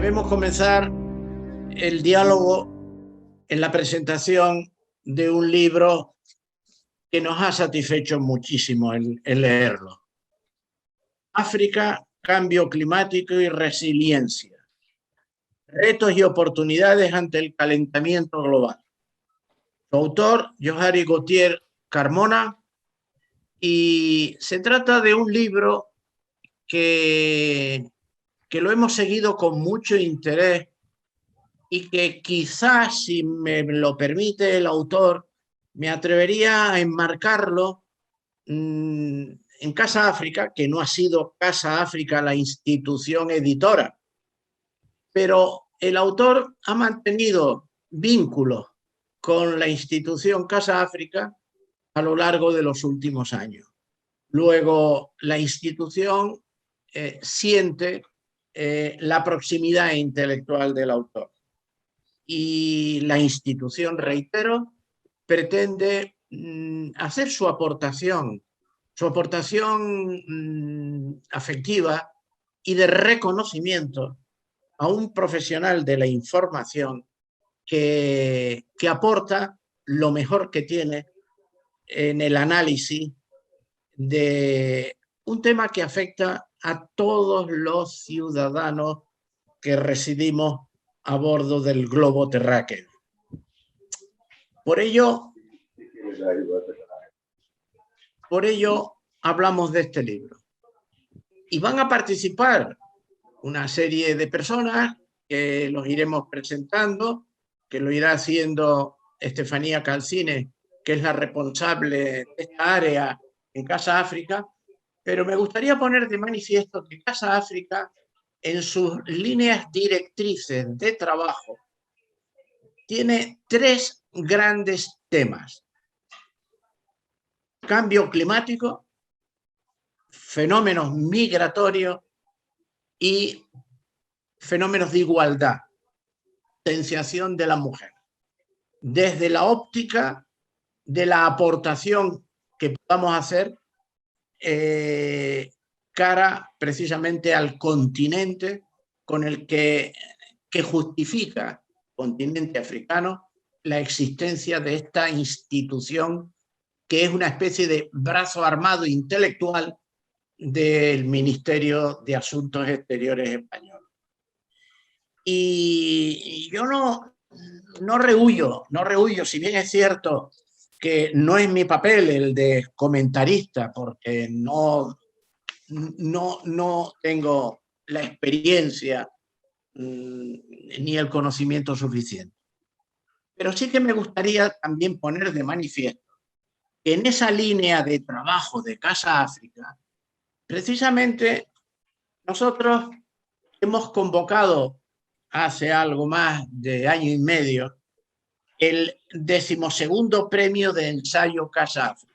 Debemos comenzar el diálogo en la presentación de un libro que nos ha satisfecho muchísimo el leerlo. África, cambio climático y resiliencia. Retos y oportunidades ante el calentamiento global. Su autor, Johari Gautier Carmona, y se trata de un libro que lo hemos seguido con mucho interés y que quizás, si me lo permite el autor, me atrevería a enmarcarlo en Casa África, que no ha sido Casa África la institución editora, pero el autor ha mantenido vínculos con la institución Casa África a lo largo de los últimos años. Luego, la institución siente la proximidad intelectual del autor. Y la institución, reitero, pretende hacer su aportación afectiva y de reconocimiento a un profesional de la información que aporta lo mejor que tiene en el análisis de un tema que afecta a todos los ciudadanos que residimos a bordo del globo terráqueo. Por ello hablamos de este libro. Y van a participar una serie de personas que los iremos presentando, que lo irá haciendo Estefanía Calcine, que es la responsable de esta área en Casa África, pero me gustaría poner de manifiesto que Casa África, en sus líneas directrices de trabajo, tiene tres grandes temas: cambio climático, fenómenos migratorios y fenómenos de igualdad, potenciación de la mujer, desde la óptica de la aportación que podamos hacer cara precisamente al continente con el que justifica el continente africano la existencia de esta institución que es una especie de brazo armado intelectual del Ministerio de Asuntos Exteriores español. Y yo no rehuyo, si bien es cierto que no es mi papel el de comentarista, porque no tengo la experiencia ni el conocimiento suficiente. Pero sí que me gustaría también poner de manifiesto que en esa línea de trabajo de Casa África, precisamente nosotros hemos convocado hace algo más de año y medio el 12º premio de ensayo Casa África,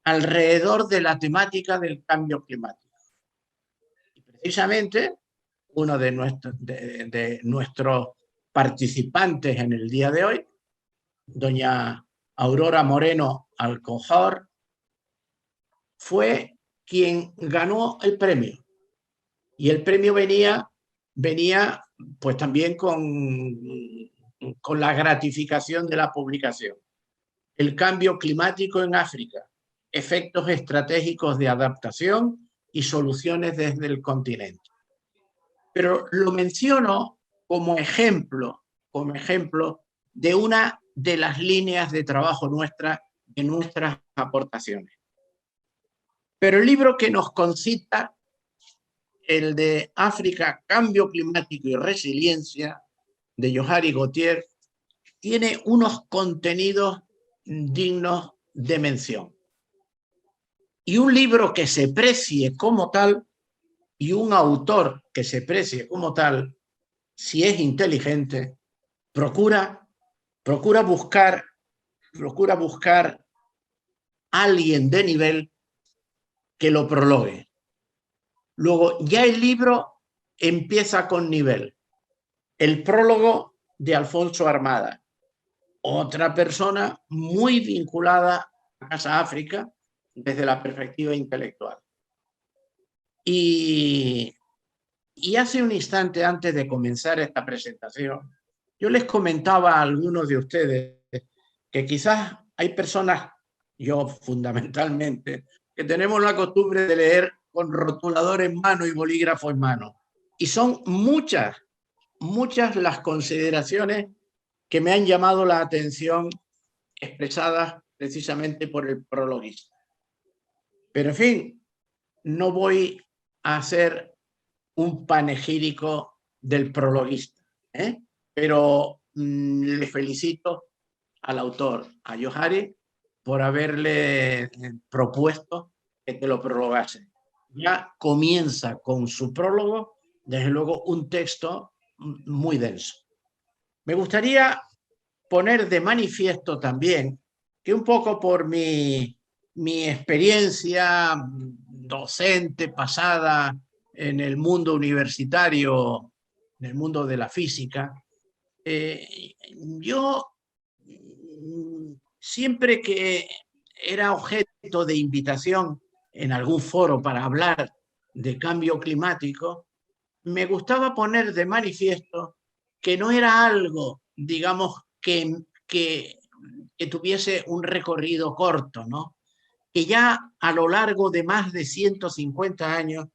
alrededor de la temática del cambio climático. Y precisamente uno de nuestros participantes en el día de hoy, doña Aurora Moreno Alcojar, fue quien ganó el premio. Y el premio venía pues también con la gratificación de la publicación. El cambio climático en África, efectos estratégicos de adaptación y soluciones desde el continente. Pero lo menciono como ejemplo de una de las líneas de trabajo de nuestras aportaciones. Pero el libro que nos concita, el de África, cambio climático y resiliencia, de Johari Gautier, tiene unos contenidos dignos de mención. Y un libro que se precie como tal, y un autor que se precie como tal, si es inteligente, procura buscar alguien de nivel que lo prologue. Luego, ya el libro empieza con nivel. El prólogo de Alfonso Armada, otra persona muy vinculada a Casa África desde la perspectiva intelectual. Y Y hace un instante antes de comenzar esta presentación, yo les comentaba a algunos de ustedes que quizás hay personas, yo fundamentalmente, que tenemos la costumbre de leer con rotulador en mano y bolígrafo en mano. Y son muchas las consideraciones que me han llamado la atención expresadas precisamente por el prologuista. Pero en fin, no voy a hacer un panegírico del prologuista, pero le felicito al autor, a Johari, por haberle propuesto que te lo prologase. Ya comienza con su prólogo, desde luego, un texto muy denso. Me gustaría poner de manifiesto también que un poco por mi experiencia docente pasada en el mundo universitario, en el mundo de la física, yo siempre que era objeto de invitación en algún foro para hablar de cambio climático, me gustaba poner de manifiesto que no era algo, digamos, que tuviese un recorrido corto, ¿no? Que ya a lo largo de más de 150 años,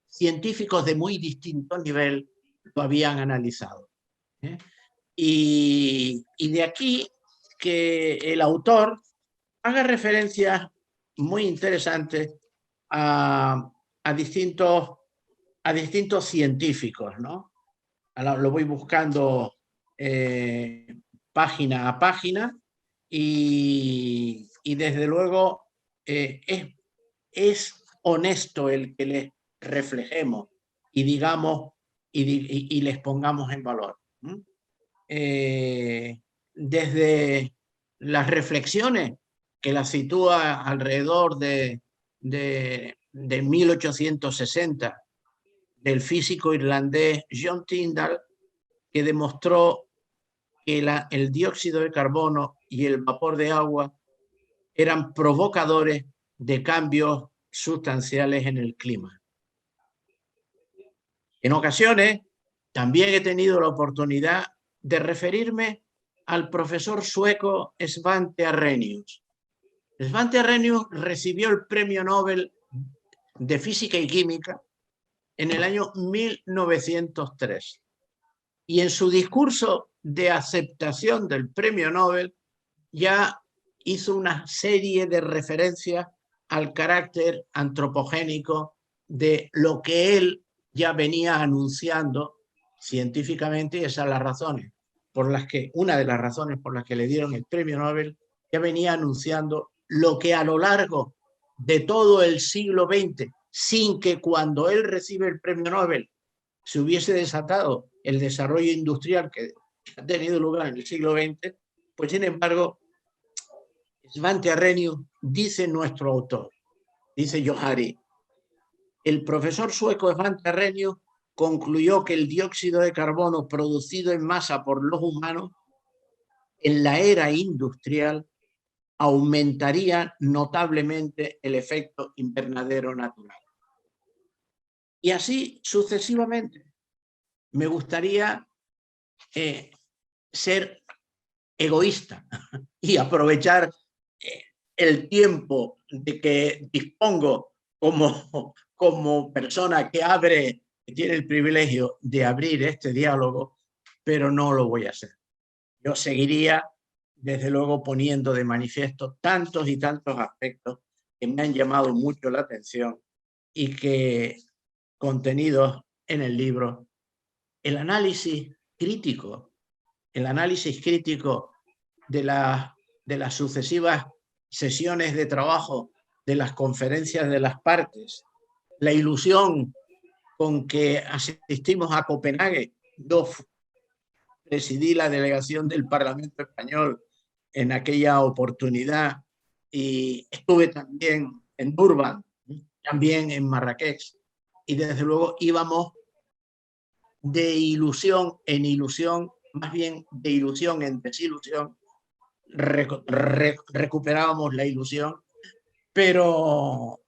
científicos de muy distinto nivel lo habían analizado. Y de aquí que el autor haga referencias muy interesantes a distintos científicos, ¿no? Lo voy buscando página a página y desde luego es honesto el que les reflejemos y digamos y les pongamos en valor. Desde las reflexiones que las sitúa alrededor de 1860 del físico irlandés John Tyndall, que demostró que el dióxido de carbono y el vapor de agua eran provocadores de cambios sustanciales en el clima. En ocasiones también he tenido la oportunidad de referirme al profesor sueco Svante Arrhenius. Svante Arrhenius recibió el Premio Nobel de Física y Química en el año 1903. Y en su discurso de aceptación del Premio Nobel ya hizo una serie de referencias al carácter antropogénico de lo que él ya venía anunciando científicamente, y esas son las razones por las que, una de las razones por las que le dieron el Premio Nobel, ya venía anunciando lo que a lo largo de todo el siglo XX, sin que cuando él recibe el Premio Nobel se hubiese desatado el desarrollo industrial que ha tenido lugar en el siglo XX, pues sin embargo, Svante Arrhenius, dice nuestro autor, dice Johari, el profesor sueco Svante Arrhenius concluyó que el dióxido de carbono producido en masa por los humanos en la era industrial aumentaría notablemente el efecto invernadero natural. Y así sucesivamente. Me gustaría ser egoísta y aprovechar el tiempo de que dispongo como persona que tiene el privilegio de abrir este diálogo, pero no lo voy a hacer. Yo seguiría, desde luego, poniendo de manifiesto tantos y tantos aspectos que me han llamado mucho la atención y que, contenidos en el libro, el análisis crítico de las sucesivas sesiones de trabajo de las conferencias de las partes, la ilusión con que asistimos a Copenhague. Yo presidí la delegación del Parlamento Español en aquella oportunidad y estuve también en Durban, también en Marrakech, y desde luego íbamos de ilusión en ilusión, más bien de ilusión en desilusión, recuperábamos la ilusión, pero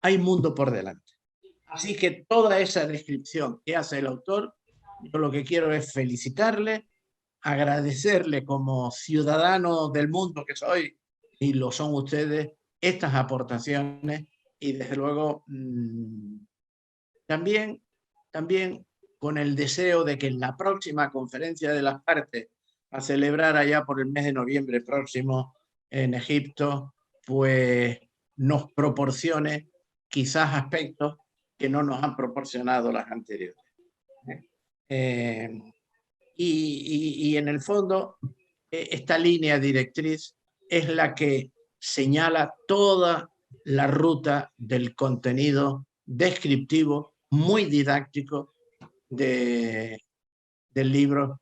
hay mundo por delante. Así que toda esa descripción que hace el autor, yo lo que quiero es felicitarle, agradecerle como ciudadano del mundo que soy, y lo son ustedes, estas aportaciones, y desde luego también con el deseo de que en la próxima conferencia de las partes, a celebrar allá por el mes de noviembre próximo en Egipto, pues nos proporcione quizás aspectos que no nos han proporcionado las anteriores. Eh, y en el fondo, esta línea directriz es la que señala toda la ruta del contenido descriptivo, muy didáctico del libro,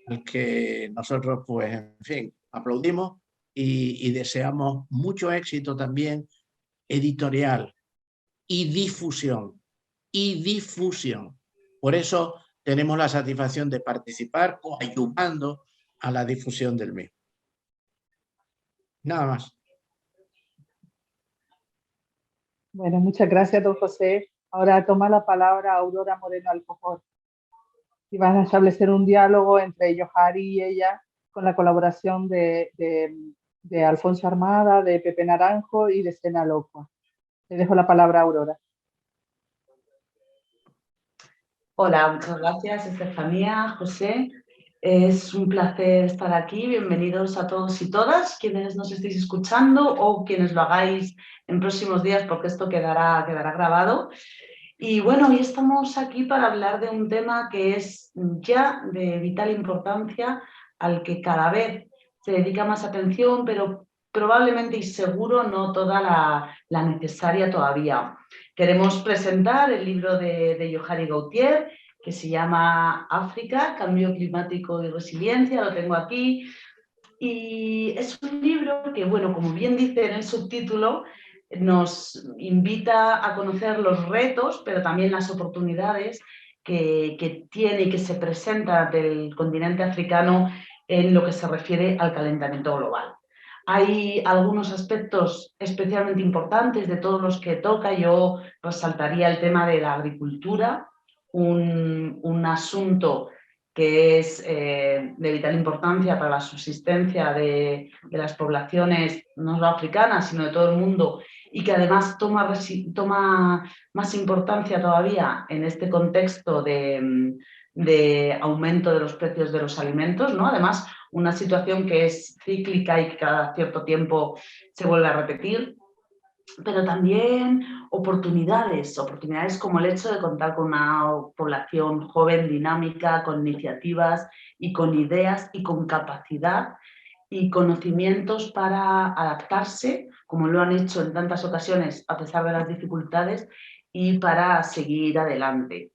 al que nosotros, pues, en fin, aplaudimos y deseamos mucho éxito también editorial y difusión. Y difusión. Por eso tenemos la satisfacción de participar coayuvando a la difusión del mismo. Nada más. Bueno, muchas gracias, don José. Ahora toma la palabra Aurora Moreno Alcofor. Y van a establecer un diálogo entre Yohari y ella con la colaboración de Alfonso Armada, de Pepe Naranjo y de Sena Locua. Le dejo la palabra a Aurora. Hola, muchas gracias, Estefanía, José. Es un placer estar aquí. Bienvenidos a todos y todas, quienes nos estéis escuchando o quienes lo hagáis en próximos días, porque esto quedará grabado. Y bueno, hoy estamos aquí para hablar de un tema que es ya de vital importancia, al que cada vez se dedica más atención, pero probablemente y seguro no toda la necesaria todavía. Queremos presentar el libro de Yohari Gautier, que se llama África, Cambio Climático y Resiliencia, lo tengo aquí. Y es un libro que, bueno, como bien dice en el subtítulo, nos invita a conocer los retos, pero también las oportunidades que tiene y que se presenta del continente africano en lo que se refiere al calentamiento global. Hay algunos aspectos especialmente importantes de todos los que toca. Yo resaltaría el tema de la agricultura, un asunto que es de vital importancia para la subsistencia de las poblaciones no solo africanas, sino de todo el mundo, y que además toma más importancia todavía en este contexto de aumento de los precios de los alimentos, ¿no? Además, una situación que es cíclica y que cada cierto tiempo se vuelve a repetir, pero también oportunidades como el hecho de contar con una población joven, dinámica, con iniciativas y con ideas y con capacidad y conocimientos para adaptarse, como lo han hecho en tantas ocasiones a pesar de las dificultades, y para seguir adelante.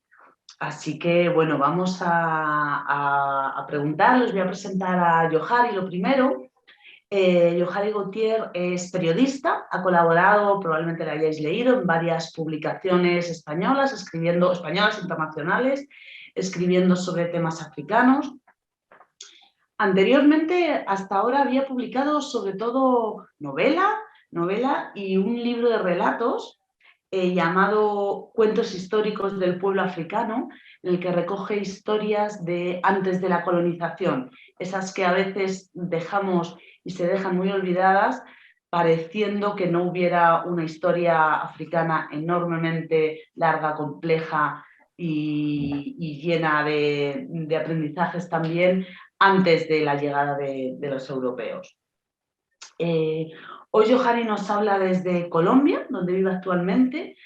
Así que, bueno, vamos a preguntar. Les voy a presentar a Yohari lo primero. Yohari Gautier es periodista, ha colaborado, probablemente la hayáis leído, en varias publicaciones españolas, españolas internacionales, escribiendo sobre temas africanos. Anteriormente, hasta ahora, había publicado sobre todo novela y un libro de relatos llamado Cuentos históricos del pueblo africano, en el que recoge historias de antes de la colonización, esas que a veces dejamos y se dejan muy olvidadas, pareciendo que no hubiera una historia africana enormemente larga, compleja y llena de aprendizajes también antes de la llegada de los europeos. Hoy Yohari nos habla desde Colombia, donde vive actualmente,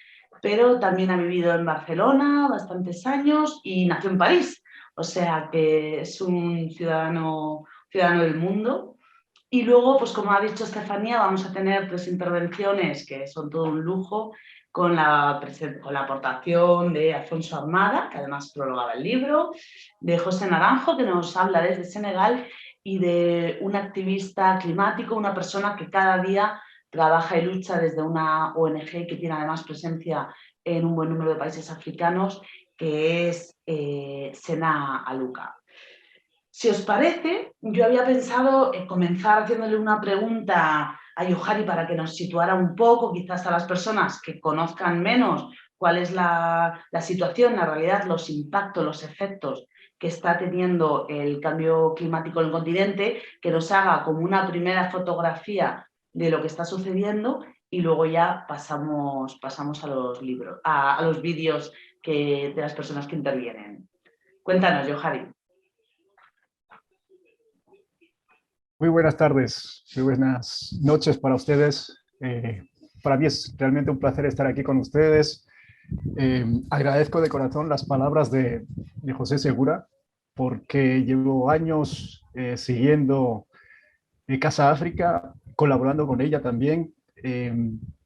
pero también ha vivido en Barcelona bastantes años y nació en París, o sea que es un ciudadano del mundo. Y luego, pues como ha dicho Estefanía, vamos a tener 3 intervenciones que son todo un lujo, con la aportación de Alfonso Armada, que además prologaba el libro, de José Naranjo, que nos habla desde Senegal, y de un activista climático, una persona que cada día trabaja y lucha desde una ONG que tiene además presencia en un buen número de países africanos, que es Sena Aluka. Si os parece, yo había pensado en comenzar haciéndole una pregunta a Yohari para que nos situara un poco, quizás a las personas que conozcan menos, cuál es la situación, la realidad, los impactos, los efectos que está teniendo el cambio climático en el continente, que nos haga como una primera fotografía de lo que está sucediendo y luego ya pasamos a los libros, a los vídeos de las personas que intervienen. Cuéntanos, Johari. Muy buenas tardes, muy buenas noches para ustedes. Para mí es realmente un placer estar aquí con ustedes. Agradezco de corazón las palabras de José Segura, porque llevo años siguiendo Casa África, colaborando con ella también.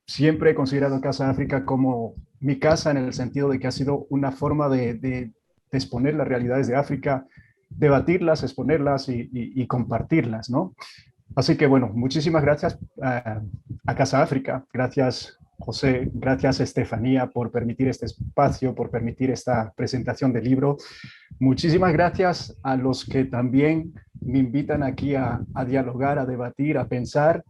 Siempre he considerado Casa África como mi casa, en el sentido de que ha sido una forma de exponer las realidades de África, debatirlas, exponerlas y compartirlas, ¿no? Así que bueno, muchísimas gracias a Casa África, gracias José, gracias Estefanía por permitir este espacio, por permitir esta presentación del libro. Muchísimas gracias a los que también me invitan aquí a dialogar, a debatir, a pensar.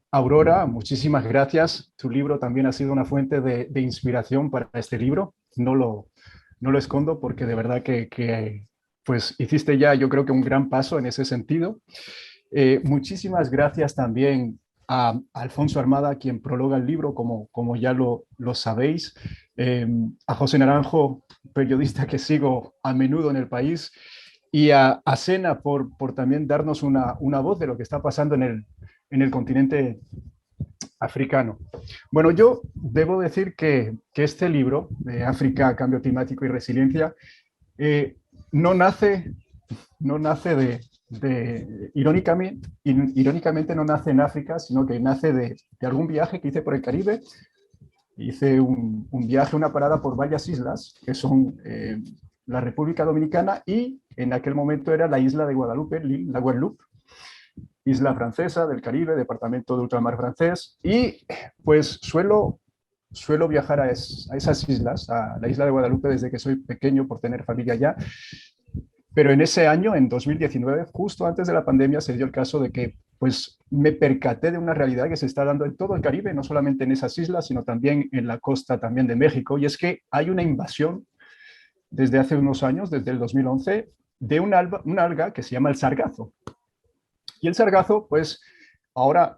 Aurora, muchísimas gracias. Tu libro también ha sido una fuente de inspiración para este libro. No lo escondo, porque de verdad que pues hiciste ya, yo creo que un gran paso en ese sentido. Muchísimas gracias también a Alfonso Armada, quien prologa el libro, como ya lo sabéis, a José Naranjo, periodista que sigo a menudo en El País, y a Sena por también darnos una voz de lo que está pasando en el continente africano. Bueno, yo debo decir que este libro, de África, Cambio Climático y Resiliencia, no nace irónicamente no nace en África, sino que nace de algún viaje que hice por el Caribe. Hice un viaje, una parada por varias islas, que son la República Dominicana y en aquel momento era la isla de Guadalupe, la Guadeloupe, isla francesa del Caribe, departamento de ultramar francés, y pues suelo viajar a esas islas, a la isla de Guadalupe desde que soy pequeño por tener familia allá. Pero en ese año, en 2019, justo antes de la pandemia, se dio el caso de que pues, me percaté de una realidad que se está dando en todo el Caribe, no solamente en esas islas, sino también en la costa también de México, y es que hay una invasión desde hace unos años, desde el 2011, de una alga que se llama el sargazo. Y el sargazo, pues, ahora,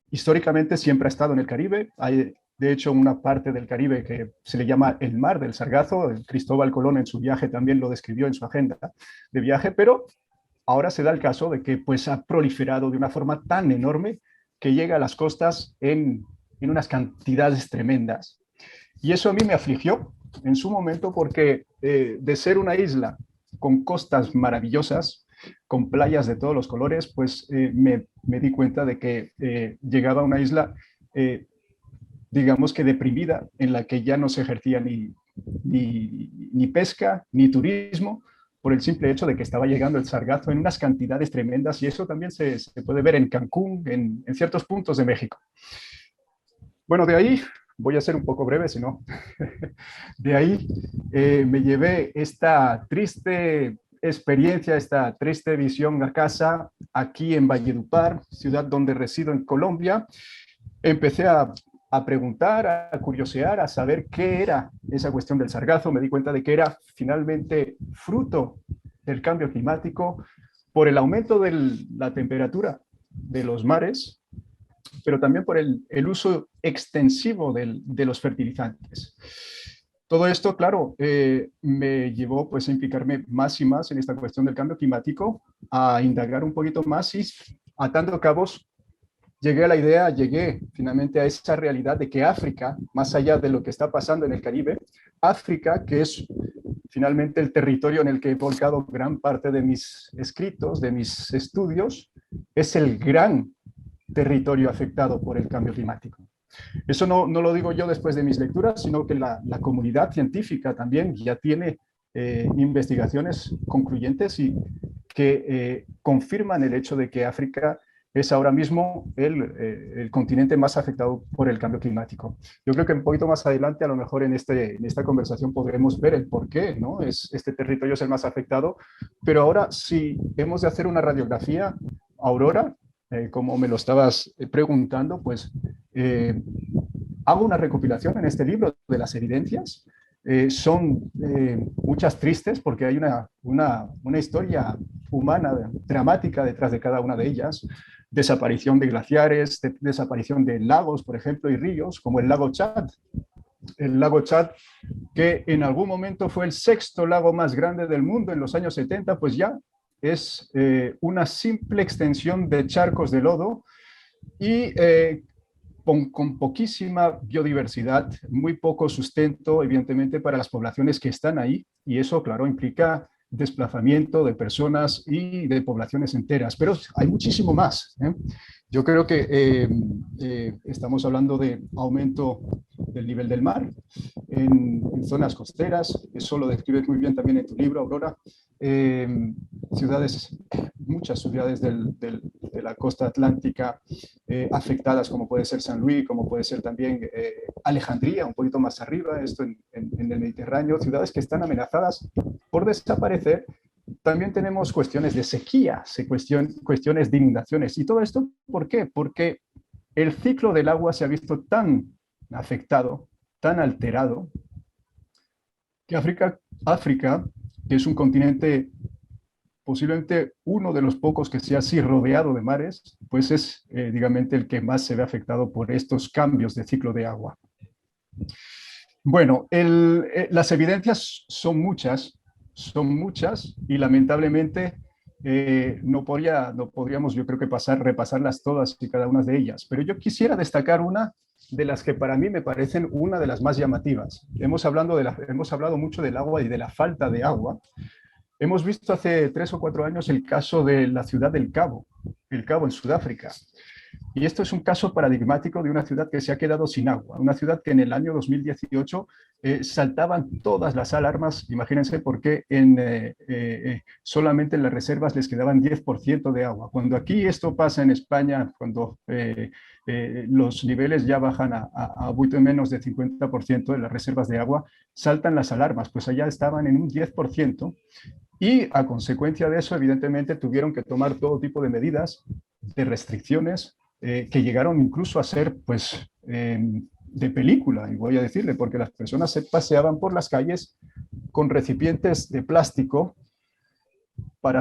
históricamente siempre ha estado en el Caribe. Hay, de hecho, una parte del Caribe que se le llama el Mar del Sargazo. Cristóbal Colón en su viaje también lo describió en su agenda de viaje, pero ahora se da el caso de que pues, ha proliferado de una forma tan enorme que llega a las costas en unas cantidades tremendas. Y eso a mí me afligió en su momento porque de ser una isla con costas maravillosas, con playas de todos los colores, pues me di cuenta de que llegaba a una isla, digamos que deprimida, en la que ya no se ejercía ni pesca, ni turismo, por el simple hecho de que estaba llegando el sargazo en unas cantidades tremendas, y eso también se puede ver en Cancún, en ciertos puntos de México. Bueno, de ahí, voy a ser un poco breve, si no, de ahí me llevé esta triste experiencia, esta triste visión a casa, aquí en Valledupar, ciudad donde resido en Colombia. Empecé a preguntar, a curiosear, a saber qué era esa cuestión del sargazo. Me di cuenta de que era finalmente fruto del cambio climático por el aumento de la temperatura de los mares, pero también por el uso extensivo de los fertilizantes. Todo esto, claro, me llevó pues, a implicarme más y más en esta cuestión del cambio climático, a indagar un poquito más y, atando cabos, llegué finalmente a esa realidad de que África, más allá de lo que está pasando en el Caribe, África, que es finalmente el territorio en el que he volcado gran parte de mis escritos, de mis estudios, es el gran territorio afectado por el cambio climático. Eso no lo digo yo después de mis lecturas, sino que la comunidad científica también ya tiene investigaciones concluyentes y que confirman el hecho de que África es ahora mismo el continente más afectado por el cambio climático. Yo creo que un poquito más adelante, a lo mejor en esta conversación podremos ver el por qué, ¿no? Este territorio es el más afectado, pero ahora si hemos de hacer una radiografía, Aurora, como me lo estabas preguntando, pues hago una recopilación en este libro de las evidencias. Son muchas tristes porque hay una historia humana dramática detrás de cada una de ellas. Desaparición de glaciares, desaparición de lagos, por ejemplo, y ríos, como el lago Chad. El lago Chad, que en algún momento fue el 6º lago más grande del mundo en los años 70, pues ya es una simple extensión de charcos de lodo y con poquísima biodiversidad, muy poco sustento, evidentemente, para las poblaciones que están ahí, y eso, claro, implica desplazamiento de personas y de poblaciones enteras, pero hay muchísimo más. Yo creo que estamos hablando de aumento del nivel del mar en zonas costeras, eso lo describes muy bien también en tu libro, Aurora. Ciudades, muchas ciudades de la costa atlántica afectadas, como puede ser San Luis, como puede ser también Alejandría, un poquito más arriba, esto en el Mediterráneo, ciudades que están amenazadas por desaparecer. También tenemos cuestiones de sequía, cuestiones de inundaciones. ¿Y todo esto por qué? Porque el ciclo del agua se ha visto tan afectado, tan alterado, que África, que es un continente posiblemente uno de los pocos que sea así rodeado de mares, pues es, digamos, el que más se ve afectado por estos cambios de ciclo de agua. Bueno, las evidencias son muchas y lamentablemente no podríamos, yo creo que repasarlas todas y cada una de ellas, pero yo quisiera destacar una de las que para mí me parecen una de las más llamativas. Hemos hablado mucho del agua y de la falta de agua. Hemos visto hace 3 o 4 años el caso de la ciudad del Cabo, el Cabo en Sudáfrica. Y esto es un caso paradigmático de una ciudad que se ha quedado sin agua, una ciudad que en el año 2018 saltaban todas las alarmas, imagínense, porque solamente en las reservas les quedaban 10% de agua. Cuando aquí esto pasa en España, cuando los niveles ya bajan a mucho menos de 50% de las reservas de agua, saltan las alarmas, pues allá estaban en un 10%. Y a consecuencia de eso, evidentemente, tuvieron que tomar todo tipo de medidas, de restricciones, que llegaron incluso a ser, pues, de película, y voy a decirle, porque las personas se paseaban por las calles con recipientes de plástico para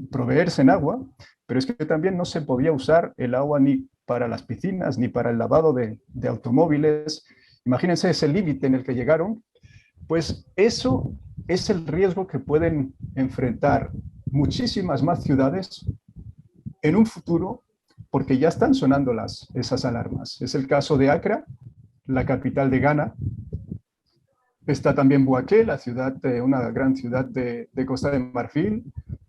proveerse en agua, pero es que también no se podía usar el agua ni para las piscinas, ni para el lavado de automóviles. Imagínense ese límite en el que llegaron. Pues eso es el riesgo que pueden enfrentar muchísimas más ciudades en un futuro, porque ya están sonando esas alarmas. Es el caso de Accra, la capital de Ghana. Está también Bouaké, una gran ciudad de Costa de Marfil.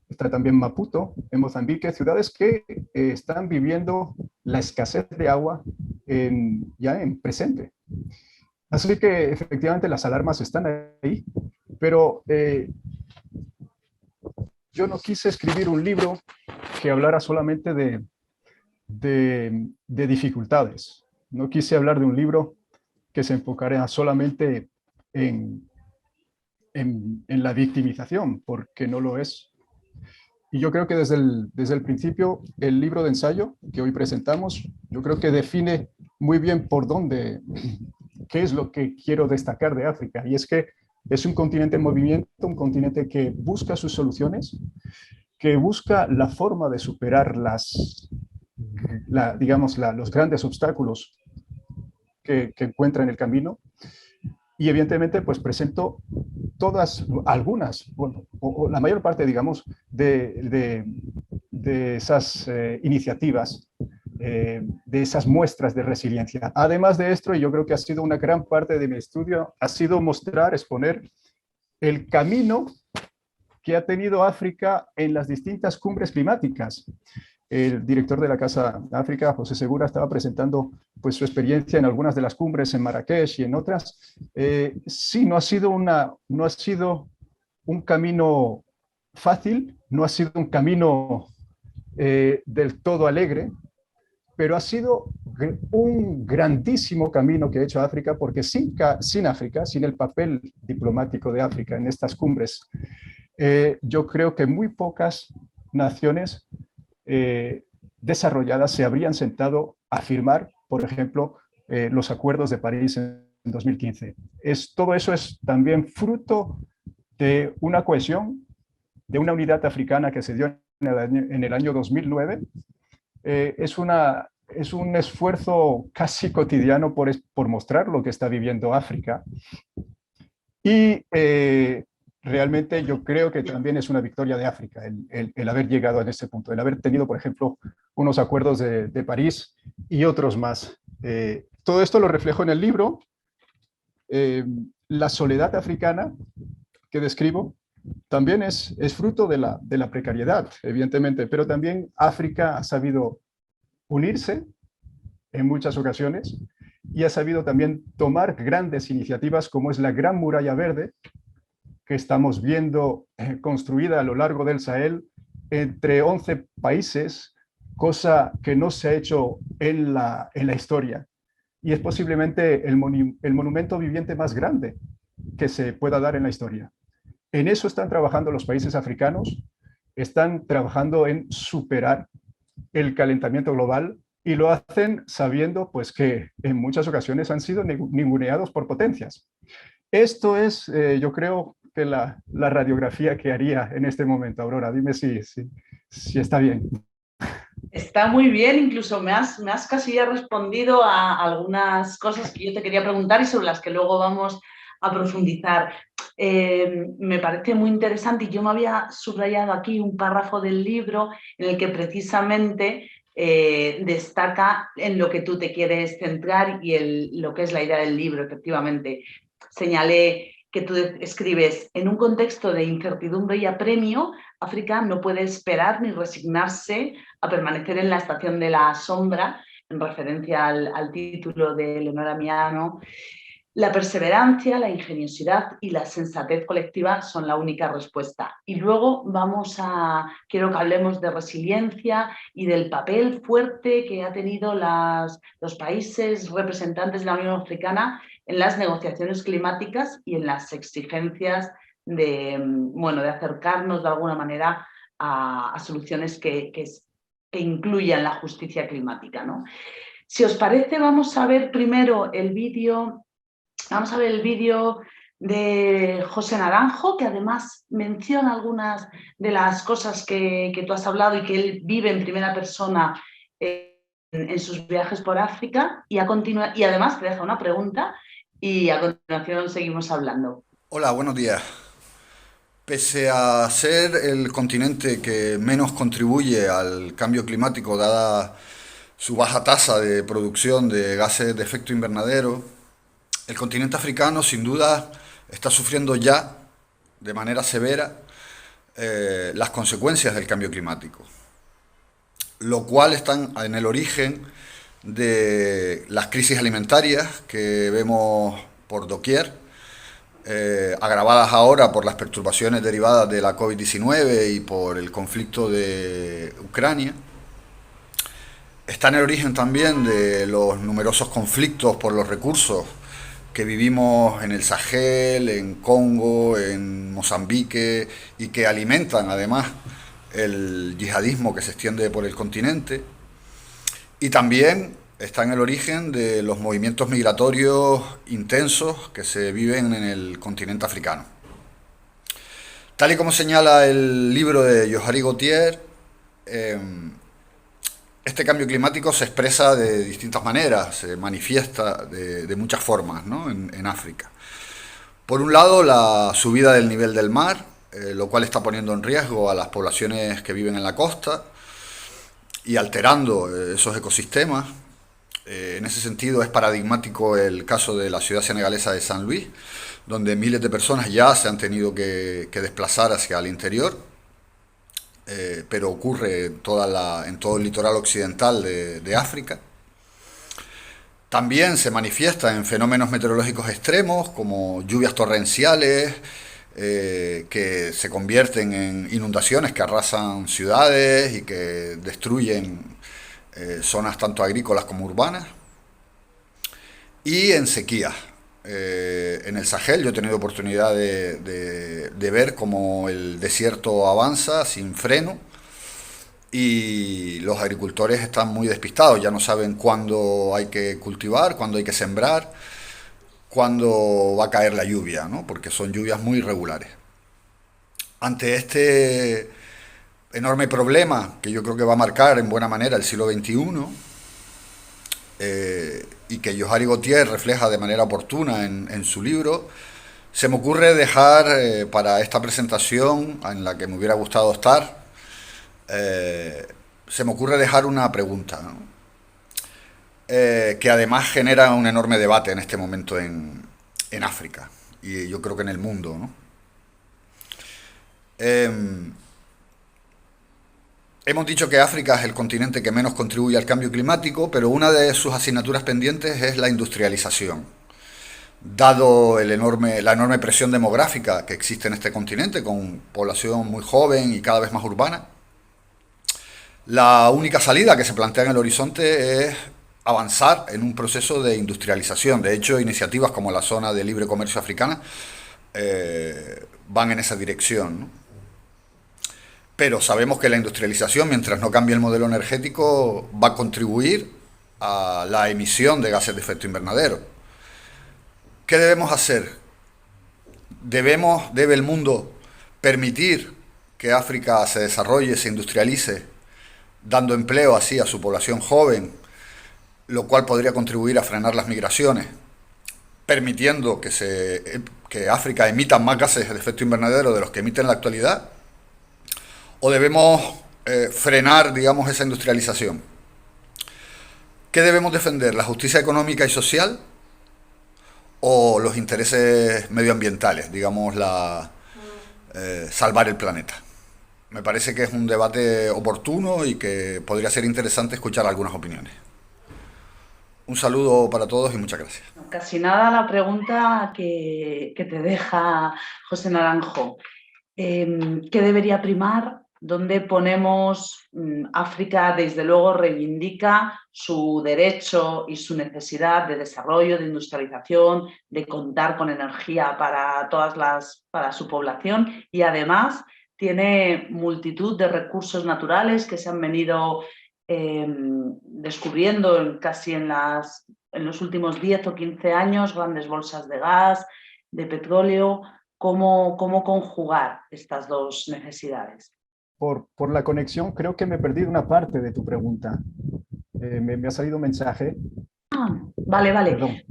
Está también Maputo, en Mozambique, ciudades que están viviendo la escasez de agua ya en presente. Así que efectivamente las alarmas están ahí, pero yo no quise escribir un libro que hablara solamente de dificultades. No quise hablar de un libro que se enfocara solamente en la victimización, porque no lo es. Y yo creo que desde el principio, el libro de ensayo que hoy presentamos, yo creo que define muy bien qué es lo que quiero destacar de África. Y es que es un continente en movimiento, un continente que busca sus soluciones, que busca la forma de superar los grandes obstáculos que encuentra en el camino. Y evidentemente, pues presento algunas, bueno, o la mayor parte, digamos, de esas iniciativas, de esas muestras de resiliencia. Además de esto, y yo creo que ha sido una gran parte de mi estudio, ha sido exponer el camino que ha tenido África en las distintas cumbres climáticas. El director de la Casa África, José Segura, estaba presentando pues, su experiencia en algunas de las cumbres en Marrakech y en otras. Sí, no ha sido un camino fácil, no ha sido un camino del todo alegre, pero ha sido un grandísimo camino que ha hecho África, porque sin África, sin el papel diplomático de África en estas cumbres, yo creo que muy pocas naciones desarrolladas se habrían sentado a firmar por ejemplo, los acuerdos de París en 2015. Todo eso es también fruto de una cohesión, de una unidad africana que se dio en el año 2009. Es un esfuerzo casi cotidiano por mostrar lo que está viviendo África. Y realmente yo creo que también es una victoria de África el haber llegado a este punto, el haber tenido, por ejemplo, unos acuerdos de París y otros más. Todo esto lo reflejo en el libro. La soledad africana que describo también es fruto de la precariedad, evidentemente, pero también África ha sabido unirse en muchas ocasiones y ha sabido también tomar grandes iniciativas como es la Gran Muralla Verde, que estamos viendo construida a lo largo del Sahel entre 11 países, cosa que no se ha hecho en la historia. Y es posiblemente el monumento viviente más grande que se pueda dar en la historia. En eso están trabajando los países africanos, están trabajando en superar el calentamiento global y lo hacen sabiendo pues, que en muchas ocasiones han sido ninguneados por potencias. Esto es, yo creo, que la radiografía que haría en este momento. Aurora, dime si está bien. Está muy bien, incluso me has casi ya respondido a algunas cosas que yo te quería preguntar y sobre las que luego vamos a profundizar. Me parece muy interesante y yo me había subrayado aquí un párrafo del libro en el que precisamente destaca en lo que tú te quieres centrar y lo que es la idea del libro, efectivamente. Señalé que tú escribes, en un contexto de incertidumbre y apremio, África no puede esperar ni resignarse a permanecer en la estación de la sombra, en referencia al título de Leonora Miano. La perseverancia, la ingeniosidad y la sensatez colectiva son la única respuesta. Y luego quiero que hablemos de resiliencia y del papel fuerte que han tenido los países representantes de la Unión Africana en las negociaciones climáticas y en las exigencias de acercarnos de alguna manera a soluciones que incluyan la justicia climática, ¿no? Si os parece, vamos a ver primero el vídeo. Vamos a ver el vídeo de José Naranjo, que además menciona algunas de las cosas que tú has hablado y que él vive en primera persona en sus viajes por África, y además te deja una pregunta y a continuación seguimos hablando. Hola, buenos días. Pese a ser el continente que menos contribuye al cambio climático, dada su baja tasa de producción de gases de efecto invernadero, el continente africano sin duda está sufriendo ya de manera severa las consecuencias del cambio climático, lo cual está en el origen de las crisis alimentarias que vemos por doquier, agravadas ahora por las perturbaciones derivadas de la COVID-19 y por el conflicto de Ucrania. Está en el origen también de los numerosos conflictos por los recursos que vivimos en el Sahel, en Congo, en Mozambique, y que alimentan además el yihadismo que se extiende por el continente. Y también está en el origen de los movimientos migratorios intensos que se viven en el continente africano. Tal y como señala el libro de Johari Gautier, este cambio climático se expresa de distintas maneras, se manifiesta de muchas formas, ¿no? en África. Por un lado, la subida del nivel del mar, lo cual está poniendo en riesgo a las poblaciones que viven en la costa y alterando esos ecosistemas. En ese sentido es paradigmático el caso de la ciudad senegalesa de San Luis, donde miles de personas ya se han tenido que desplazar hacia el interior. Pero ocurre en todo el litoral occidental de África. También se manifiesta en fenómenos meteorológicos extremos como lluvias torrenciales que se convierten en inundaciones que arrasan ciudades y que destruyen zonas tanto agrícolas como urbanas, y en sequías. En el Sahel yo he tenido oportunidad de ver cómo el desierto avanza sin freno y los agricultores están muy despistados, ya no saben cuándo hay que cultivar, cuándo hay que sembrar, cuándo va a caer la lluvia, ¿no? Porque son lluvias muy irregulares. Ante este enorme problema que yo creo que va a marcar en buena manera el siglo XXI, y que Johari Gautier refleja de manera oportuna en su libro, se me ocurre dejar para esta presentación, en la que me hubiera gustado estar, se me ocurre dejar una pregunta, ¿no? Que además genera un enorme debate en este momento en África y yo creo que en el mundo, ¿no? Hemos dicho que África es el continente que menos contribuye al cambio climático, pero una de sus asignaturas pendientes es la industrialización. Dado la enorme presión demográfica que existe en este continente, con población muy joven y cada vez más urbana, la única salida que se plantea en el horizonte es avanzar en un proceso de industrialización. De hecho, iniciativas como la Zona de Libre Comercio Africana van en esa dirección, ¿no? Pero sabemos que la industrialización, mientras no cambie el modelo energético, va a contribuir a la emisión de gases de efecto invernadero. ¿Qué debemos hacer? ¿Debe el mundo permitir que África se desarrolle, se industrialice, dando empleo así a su población joven, lo cual podría contribuir a frenar las migraciones, permitiendo que África emita más gases de efecto invernadero de los que emite en la actualidad? ¿O debemos frenar, digamos, esa industrialización? ¿Qué debemos defender? ¿La justicia económica y social o los intereses medioambientales, digamos, salvar el planeta? Me parece que es un debate oportuno y que podría ser interesante escuchar algunas opiniones. Un saludo para todos y muchas gracias. Casi nada la pregunta que te deja José Naranjo. ¿Qué debería primar? ¿Dónde ponemos? África, desde luego, reivindica su derecho y su necesidad de desarrollo, de industrialización, de contar con energía para su población, y además tiene multitud de recursos naturales que se han venido descubriendo casi en los últimos 10 o 15 años, grandes bolsas de gas, de petróleo. ¿Cómo conjugar estas dos necesidades? Por la conexión, creo que me he perdido una parte de tu pregunta. Me ha salido un mensaje. Vale. Perdón.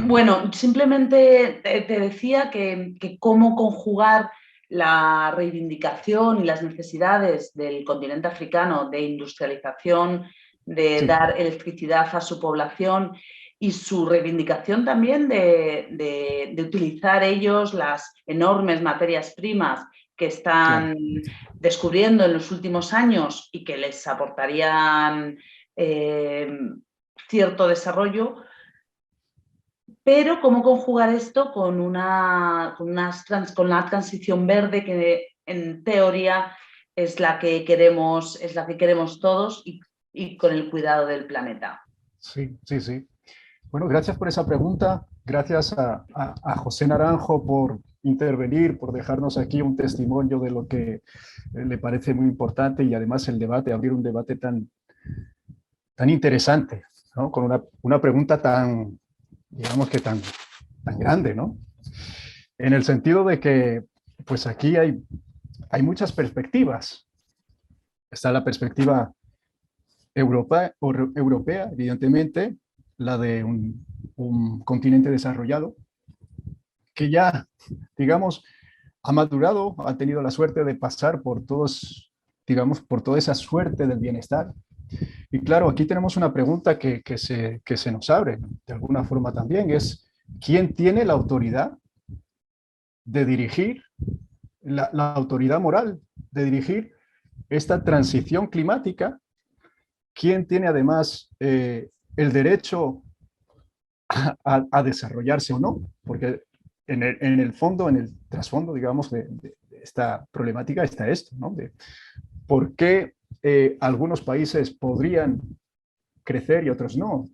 Bueno, simplemente te decía que cómo conjugar la reivindicación y las necesidades del continente africano de industrialización, de Sí. dar electricidad a su población, y su reivindicación también de utilizar ellos las enormes materias primas que están descubriendo en los últimos años y que les aportarían cierto desarrollo. Pero cómo conjugar esto con la transición verde, que en teoría es la que queremos todos, y con el cuidado del planeta. Sí. Bueno, gracias por esa pregunta. Gracias a José Naranjo por intervenir, por dejarnos aquí un testimonio de lo que le parece muy importante, y además el debate, abrir un debate tan interesante, ¿no? Con una pregunta tan, digamos que tan grande, ¿no? En el sentido de que, pues aquí hay muchas perspectivas. Está la perspectiva europea, evidentemente, la de un continente desarrollado que ya, digamos, ha madurado, ha tenido la suerte de pasar por por toda esa suerte del bienestar. Y claro, aquí tenemos una pregunta que se nos abre de alguna forma también, es ¿quién tiene la autoridad de dirigir, la autoridad moral de dirigir esta transición climática? ¿Quién tiene además el derecho a desarrollarse o no? Porque en el fondo, en el trasfondo, digamos, de esta problemática está esto, ¿no? De por qué algunos países podrían crecer y otros no.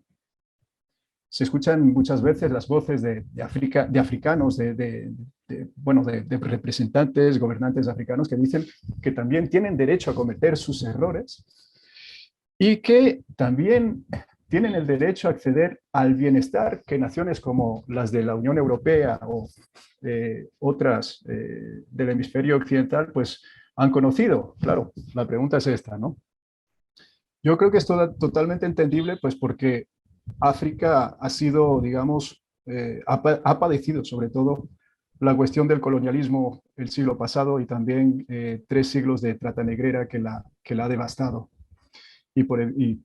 Se escuchan muchas veces las voces de africanos, de bueno, de representantes, gobernantes africanos que dicen que también tienen derecho a cometer sus errores y que también tienen el derecho a acceder al bienestar que naciones como las de la Unión Europea o otras del hemisferio occidental pues han conocido. Claro, la pregunta es esta, ¿no? Yo creo que es totalmente entendible pues porque África ha sido, digamos, ha padecido sobre todo la cuestión del colonialismo el siglo pasado y también 3 siglos de trata negrera que la ha devastado. Y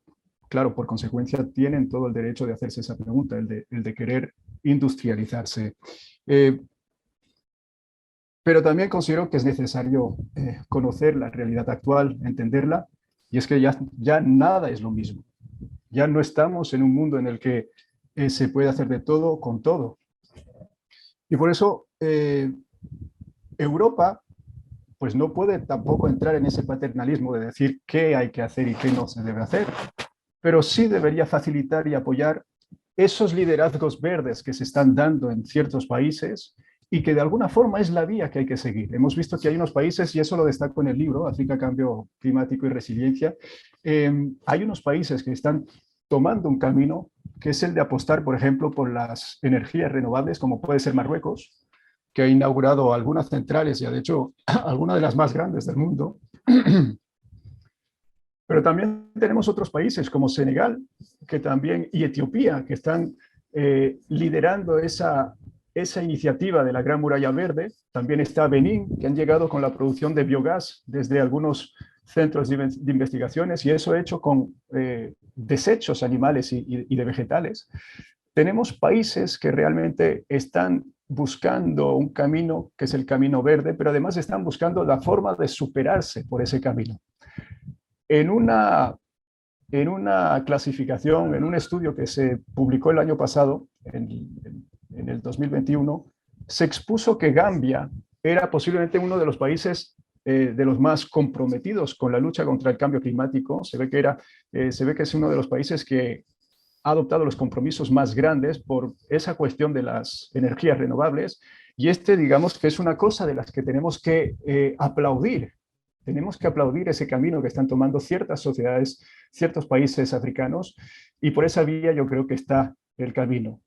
claro, por consecuencia tienen todo el derecho de hacerse esa pregunta, el de querer industrializarse. Pero también considero que es necesario conocer la realidad actual, entenderla, y es que ya nada es lo mismo. Ya no estamos en un mundo en el que se puede hacer de todo con todo. Y por eso Europa pues no puede tampoco entrar en ese paternalismo de decir qué hay que hacer y qué no se debe hacer, pero sí debería facilitar y apoyar esos liderazgos verdes que se están dando en ciertos países y que de alguna forma es la vía que hay que seguir. Hemos visto que hay unos países, y eso lo destaco en el libro, África, Cambio Climático y Resiliencia, hay unos países que están tomando un camino que es el de apostar, por ejemplo, por las energías renovables, como puede ser Marruecos, que ha inaugurado algunas centrales y ha hecho algunas de las más grandes del mundo. Pero también tenemos otros países como Senegal que también, y Etiopía, que están liderando esa iniciativa de la Gran Muralla Verde. También está Benín, que han llegado con la producción de biogás desde algunos centros de investigaciones, y eso hecho con desechos animales y de vegetales. Tenemos países que realmente están buscando un camino que es el camino verde, pero además están buscando la forma de superarse por ese camino. En una clasificación, en un estudio que se publicó el año pasado, en el 2021, se expuso que Gambia era posiblemente uno de los países de los más comprometidos con la lucha contra el cambio climático. Se ve que es uno de los países que ha adoptado los compromisos más grandes por esa cuestión de las energías renovables, y digamos que es una cosa de las que tenemos que aplaudir. Tenemos que aplaudir ese camino que están tomando ciertas sociedades, ciertos países africanos, y por esa vía yo creo que está el camino.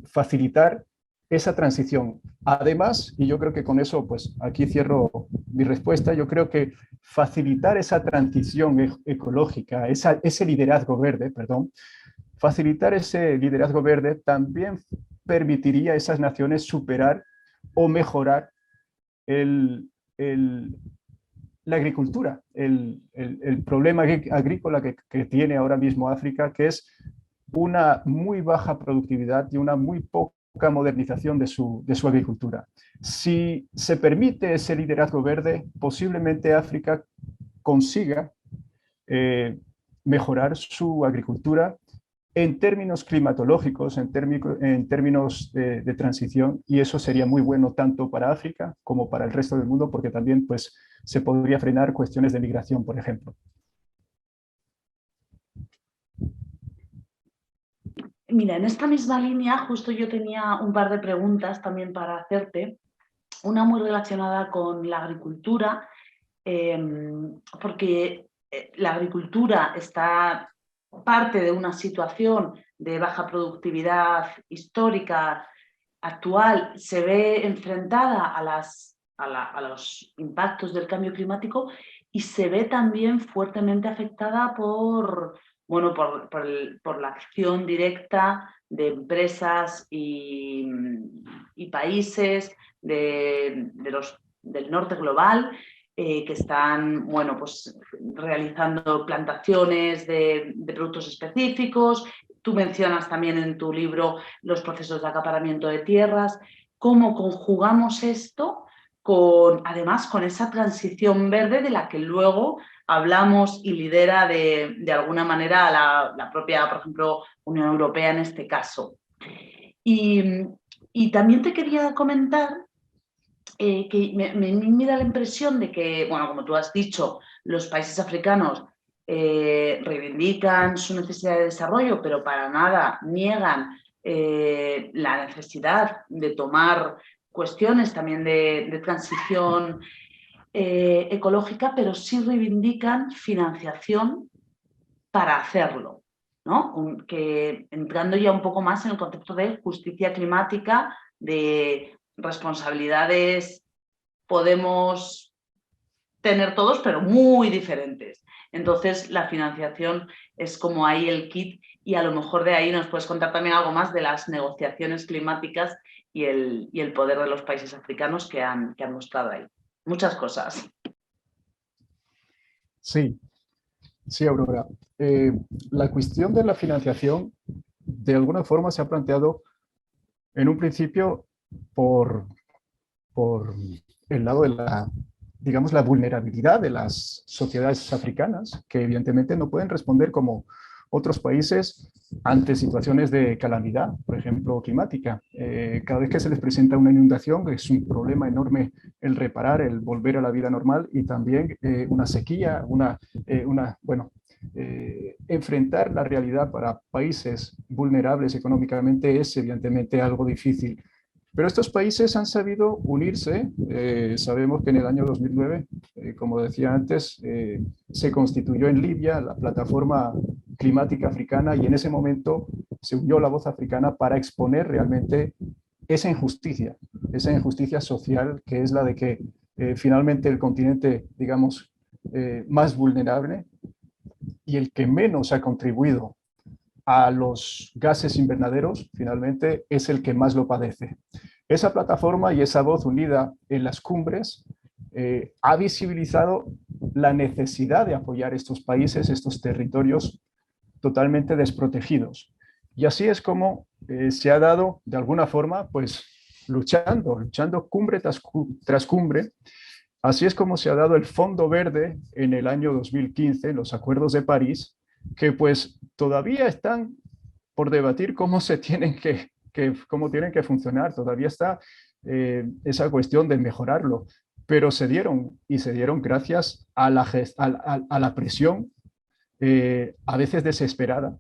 Facilitar esa transición. Además, y yo creo que con eso, pues aquí cierro mi respuesta, yo creo que facilitar esa transición ecológica, ese liderazgo verde, perdón, facilitar ese liderazgo verde también permitiría a esas naciones superar o mejorar la agricultura, el problema agrícola que tiene ahora mismo África, que es una muy baja productividad y una muy poca modernización de su agricultura. Si se permite ese liderazgo verde, posiblemente África consiga mejorar su agricultura en términos climatológicos, en términos de transición, y eso sería muy bueno tanto para África como para el resto del mundo, porque también pues, se podría frenar cuestiones de migración, por ejemplo. Mira, en esta misma línea, justo yo tenía un par de preguntas también para hacerte, una muy relacionada con la agricultura, porque la agricultura está parte de una situación de baja productividad histórica actual, se ve enfrentada a los impactos del cambio climático y se ve también fuertemente afectada por la acción directa de empresas y países del norte global, que están pues, realizando plantaciones de productos específicos. Tú mencionas también en tu libro los procesos de acaparamiento de tierras. ¿Cómo conjugamos esto además con esa transición verde de la que luego hablamos y lidera de alguna manera la propia, por ejemplo, Unión Europea en este caso? Y también te quería comentar que me da la impresión de que, bueno, como tú has dicho, los países africanos reivindican su necesidad de desarrollo, pero para nada niegan la necesidad de tomar cuestiones también de transición ecológica, pero sí reivindican financiación para hacerlo, ¿no? Que entrando ya un poco más en el concepto de justicia climática, de responsabilidades podemos tener todos, pero muy diferentes. Entonces, la financiación es como ahí el kit y a lo mejor de ahí nos puedes contar también algo más de las negociaciones climáticas y el poder de los países africanos que han mostrado ahí. Muchas cosas. Sí, sí, Aurora. La cuestión de la financiación, de alguna forma, se ha planteado en un principio por el lado de la, digamos, la vulnerabilidad de las sociedades africanas, que evidentemente no pueden responder como otros países ante situaciones de calamidad, por ejemplo, climática. Cada vez que se les presenta una inundación es un problema enorme el reparar, el volver a la vida normal y también una sequía, enfrentar la realidad para países vulnerables económicamente es evidentemente algo difícil. Pero estos países han sabido unirse. Sabemos que en el año 2009, como decía antes, se constituyó en Libia la plataforma climática africana y en ese momento se unió la voz africana para exponer realmente esa injusticia social que es la de que finalmente el continente, digamos, más vulnerable y el que menos ha contribuido a los gases invernaderos, finalmente es el que más lo padece. Esa plataforma y esa voz unida en las cumbres ha visibilizado la necesidad de apoyar estos países, estos territorios totalmente desprotegidos. Y así es como se ha dado, de alguna forma, pues luchando cumbre tras cumbre. Así es como se ha dado el Fondo Verde en el año 2015, los Acuerdos de París, que pues todavía están por debatir cómo cómo tienen que funcionar. Todavía está esa cuestión de mejorarlo, pero se dieron gracias a la presión a veces desesperada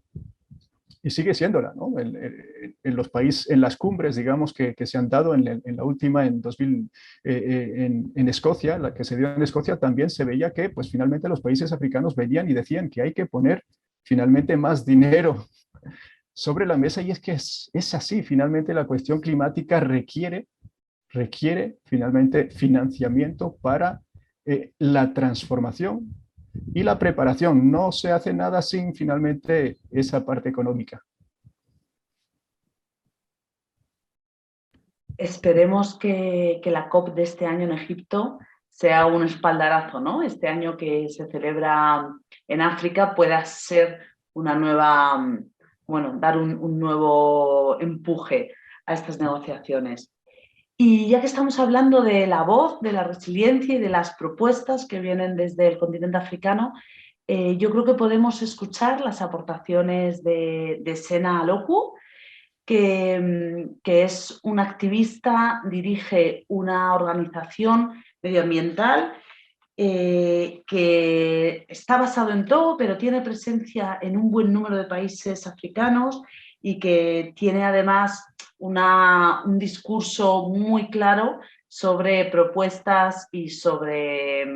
y sigue siéndola, ¿no? En los países, en las cumbres, digamos, que se han dado en la última, en 2000, en Escocia, la que se dio en Escocia, también se veía que, pues, finalmente los países africanos venían y decían que hay que poner finalmente más dinero sobre la mesa y es que es así, finalmente la cuestión climática requiere finalmente financiamiento para la transformación y la preparación. No se hace nada sin finalmente esa parte económica. Esperemos que la COP de este año en Egipto sea un espaldarazo, ¿no? Este año que se celebra en África pueda ser una nueva, dar un nuevo empuje a estas negociaciones. Y ya que estamos hablando de la voz, de la resiliencia y de las propuestas que vienen desde el continente africano, yo creo que podemos escuchar las aportaciones de Sena Aloku, que es una activista, dirige una organización medioambiental que está basado en Togo, pero tiene presencia en un buen número de países africanos y que tiene además un discurso muy claro sobre propuestas y sobre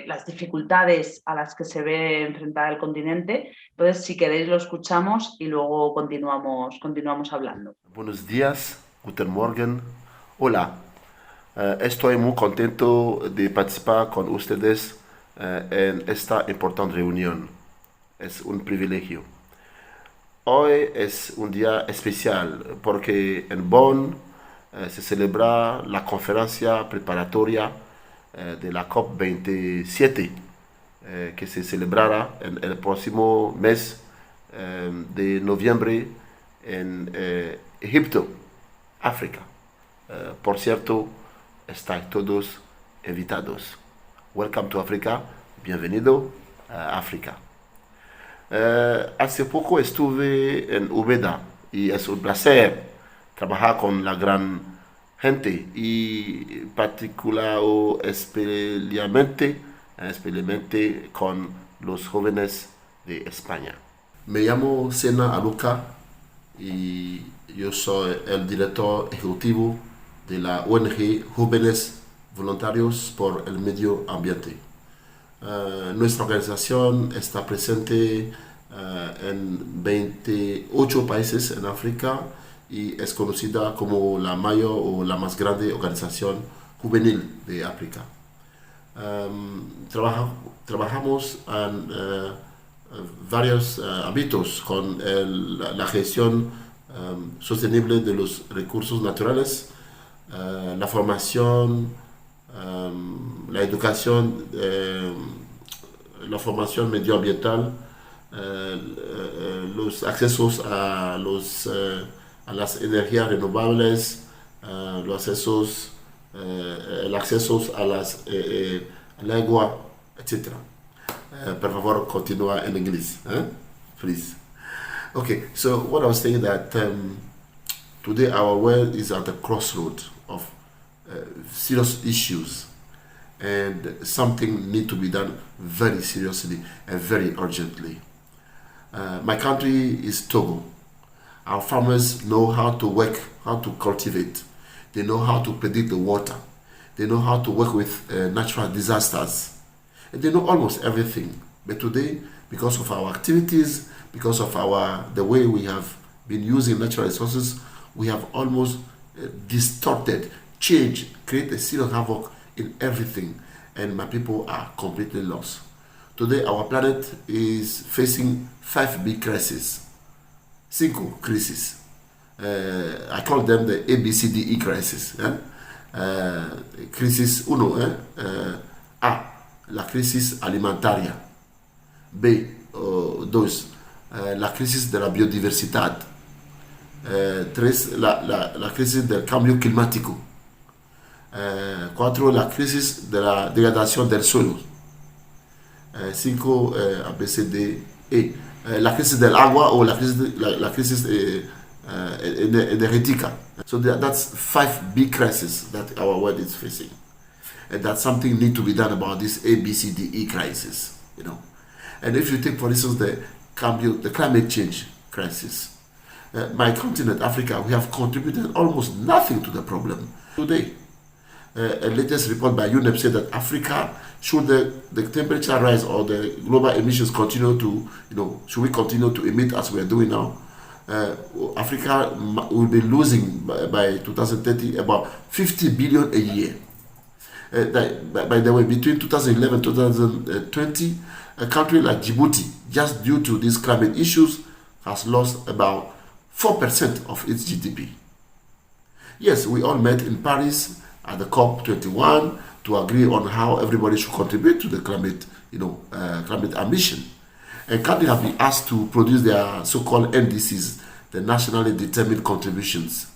las dificultades a las que se ve enfrentar el continente. Entonces, si queréis, lo escuchamos y luego continuamos hablando. Buenos días, guten Morgen, hola. Estoy muy contento de participar con ustedes en esta importante reunión. Es un privilegio. Hoy es un día especial porque en Bonn se celebra la conferencia preparatoria de la COP27 que se celebrará en el próximo mes de noviembre en Egipto, África. Por cierto, estáis todos invitados. Welcome to Africa. Bienvenido a África. Hace poco estuve en Úbeda y es un placer trabajar con la gran gente y particular o especialmente con los jóvenes de España. Me llamo Sena Aloku y yo soy el director ejecutivo de la ONG Jóvenes Voluntarios por el Medio Ambiente. Nuestra organización está presente en 28 países en África y es conocida como la mayor o la más grande organización juvenil de África. Trabajamos en varios ámbitos con la gestión sostenible de los recursos naturales, la formación, la educación, la formación medioambiental, los accesos a las energías renovables, el acceso al agua, etc. Por favor, continúa en inglés, please. Okay, so what I was saying that today our world is at the crossroad of serious issues, and something need to be done very seriously and very urgently. My country is Togo. Our farmers know how to work, how to cultivate. They know how to predict the water. They know how to work with natural disasters. And they know almost everything. But today, because of our activities, because of the way we have been using natural resources, we have almost distorted, changed, created serious havoc in everything. And my people are completely lost. Today, our planet is facing 5 big crises. 5 crises. I call them the ABCDE crisis. Crisis 1. A. La crisis alimentaria. B. 2. La crisis de la biodiversidad. 3. La crisis del cambio climático. 4. La crisis de la degradación del suelo. 5. ABCDE. La crisis del agua o la crisis energética. So that's 5 big crises that our world is facing, and that something need to be done about this ABCDE crisis. And if you take, for instance, the climate change crisis, my continent, Africa, we have contributed almost nothing to the problem today. A latest report by UNEP said that Africa, should the temperature rise or the global emissions continue to, should we continue to emit as we are doing now, Africa will be losing by 2030 about 50 billion a year. By the way, between 2011 and 2020, a country like Djibouti, just due to these climate issues, has lost about 4% of its GDP. Yes, we all met in Paris at the COP21 to agree on how everybody should contribute to the climate ambition. And countries have been asked to produce their so-called NDCs, the nationally determined contributions.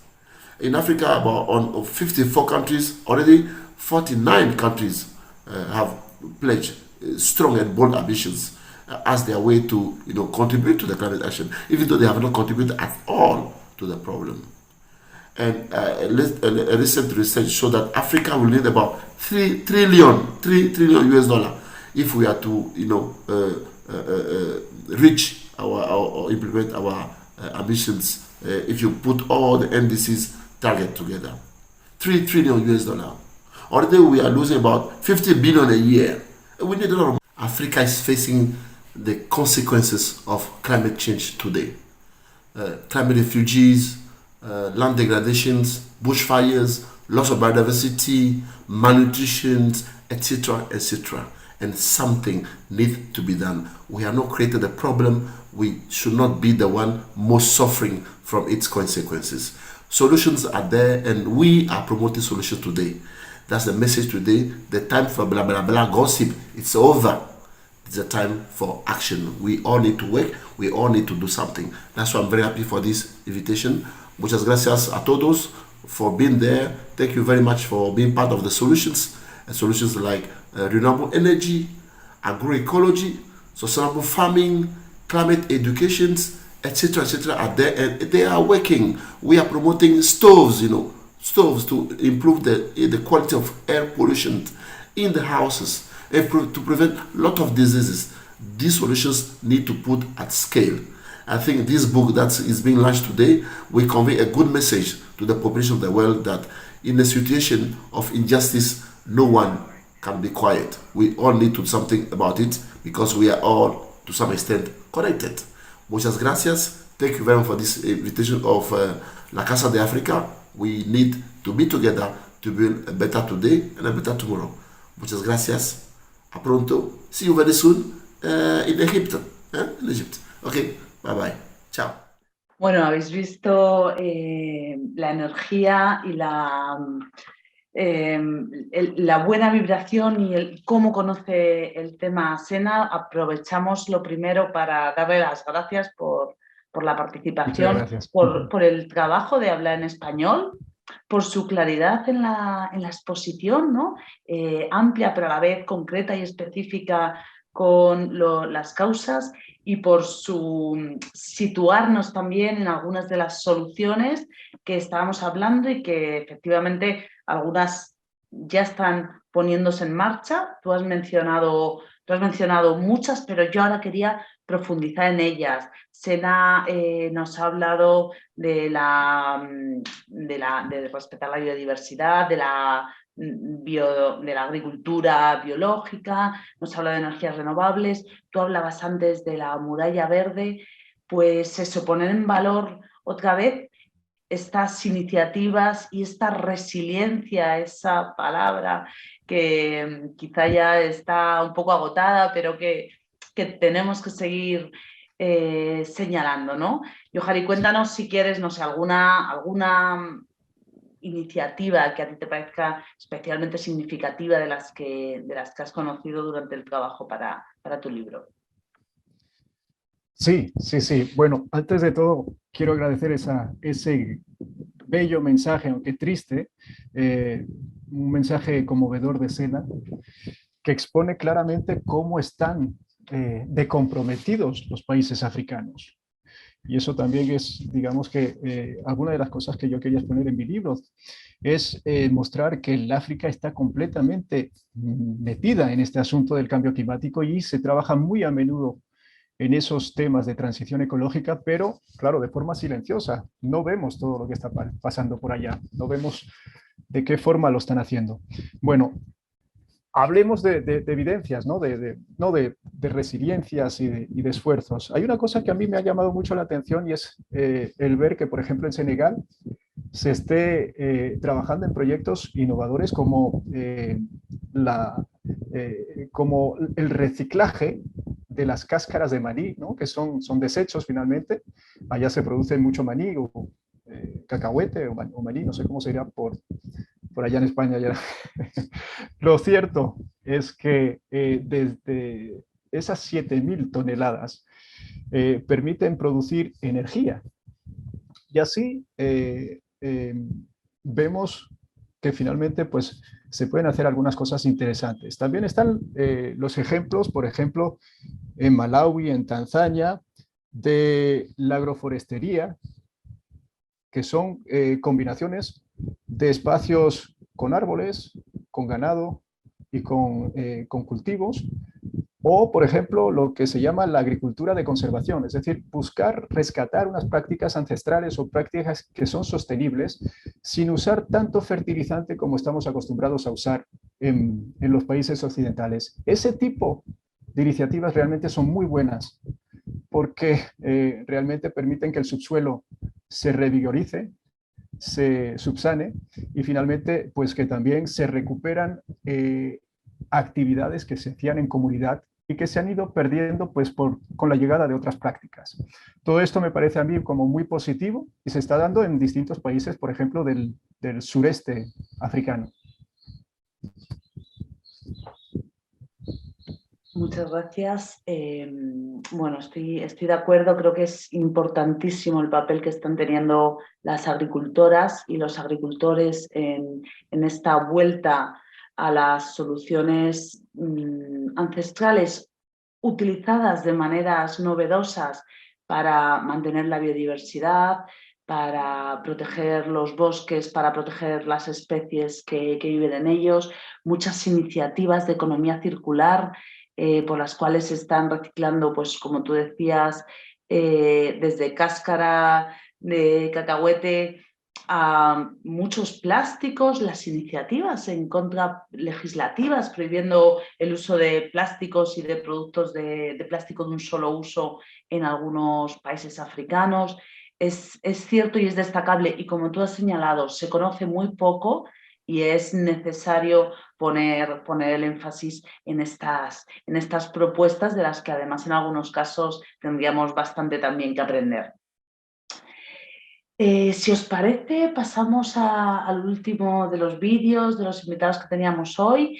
In Africa, of 54 countries, already 49 countries have pledged strong and bold ambitions as their way to contribute to the climate action, even though they have not contributed at all to the problem. And a recent research showed that Africa will need about $3 trillion US dollar if we are to reach or implement our ambitions. If you put all the NDCs target together, $3 trillion US dollar. Already we are losing about 50 billion a year. We need a lot of. Africa is facing the consequences of climate change today. Climate refugees, land degradations, bushfires, loss of biodiversity, malnutrition, etc., etc. And something needs to be done. We have not created a problem. We should not be the one most suffering from its consequences. Solutions are there, and we are promoting solutions today. That's the message today. The time for blah blah blah gossip, it's over. It's a time for action. We all need to work. We all need to do something. That's why I'm very happy for this invitation. Muchas gracias a todos for being there. Thank you very much for being part of the solutions. And solutions like renewable energy, agroecology, sustainable farming, climate education, etc., etc. are there, and they are working. We are promoting stoves to improve the quality of air pollution in the houses and to prevent a lot of diseases. These solutions need to put at scale. I think this book that is being launched today will convey a good message to the population of the world that in a situation of injustice, no one can be quiet. We all need to do something about it because we are all, to some extent, connected. Muchas gracias. Thank you very much for this invitation of La Casa de Africa. We need to be together to build a better today and a better tomorrow. Muchas gracias. A pronto. See you very soon in Egypt. In Egypt. Okay. Bye bye. Chao. Bueno, habéis visto la energía y la buena vibración y cómo conoce el tema Sena. Aprovechamos lo primero para darle las gracias por la participación, por el trabajo de hablar en español, por su claridad en la exposición, ¿no? Amplia pero a la vez concreta y específica con las causas, y por su situarnos también en algunas de las soluciones que estábamos hablando y que efectivamente algunas ya están poniéndose en marcha. Tú has mencionado muchas, pero yo ahora quería profundizar en ellas. Sena nos ha hablado de respetar la biodiversidad, de la agricultura biológica, nos habla de energías renovables. Tú hablabas antes de la muralla verde. Pues eso, poner en valor otra vez estas iniciativas y esta resiliencia, esa palabra que quizá ya está un poco agotada, pero que tenemos que seguir señalando, ¿no? Johari, cuéntanos si quieres, no sé, alguna iniciativa que a ti te parezca especialmente significativa de las que has conocido durante el trabajo para tu libro. Sí. Bueno, antes de todo, quiero agradecer ese bello mensaje, aunque triste, un mensaje conmovedor de Sena, que expone claramente cómo están de comprometidos los países africanos. Y eso también es, digamos que, alguna de las cosas que yo quería exponer en mi libro, es mostrar que el África está completamente metida en este asunto del cambio climático y se trabaja muy a menudo en esos temas de transición ecológica, pero claro, de forma silenciosa. No vemos todo lo que está pasando por allá, no vemos de qué forma lo están haciendo. Bueno, hablemos de evidencias, ¿no? De resiliencias y de esfuerzos. Hay una cosa que a mí me ha llamado mucho la atención y es el ver que, por ejemplo, en Senegal se esté trabajando en proyectos innovadores como el reciclaje de las cáscaras de maní, ¿no? Que son desechos finalmente. Allá se produce mucho maní o cacahuete o maní, no sé cómo se dirá por allá en España. Ya. Lo cierto es que desde esas 7.000 toneladas permiten producir energía. Y así vemos que finalmente pues, se pueden hacer algunas cosas interesantes. También están los ejemplos, por ejemplo, en Malawi, en Tanzania, de la agroforestería, que son combinaciones de espacios con árboles, con ganado y con cultivos, o, por ejemplo, lo que se llama la agricultura de conservación, es decir, buscar rescatar unas prácticas ancestrales o prácticas que son sostenibles sin usar tanto fertilizante como estamos acostumbrados a usar en los países occidentales. Ese tipo de iniciativas realmente son muy buenas porque realmente permiten que el subsuelo se revigorice, se subsane y finalmente pues que también se recuperan actividades que se hacían en comunidad y que se han ido perdiendo pues con la llegada de otras prácticas. Todo esto me parece a mí como muy positivo y se está dando en distintos países, por ejemplo, del sureste africano. Muchas gracias. Bueno, estoy de acuerdo, creo que es importantísimo el papel que están teniendo las agricultoras y los agricultores en esta vuelta a las soluciones ancestrales utilizadas de maneras novedosas para mantener la biodiversidad, para proteger los bosques, para proteger las especies que viven en ellos. Muchas iniciativas de economía circular por las cuales se están reciclando, pues como tú decías, desde cáscara de cacahuete a muchos plásticos, las iniciativas en contra legislativas prohibiendo el uso de plásticos y de productos de plástico de un solo uso en algunos países africanos. Es cierto y es destacable, y como tú has señalado, se conoce muy poco y es necesario poner el énfasis en estas propuestas, de las que además en algunos casos tendríamos bastante también que aprender. Si os parece, pasamos al último de los vídeos, de los invitados que teníamos hoy,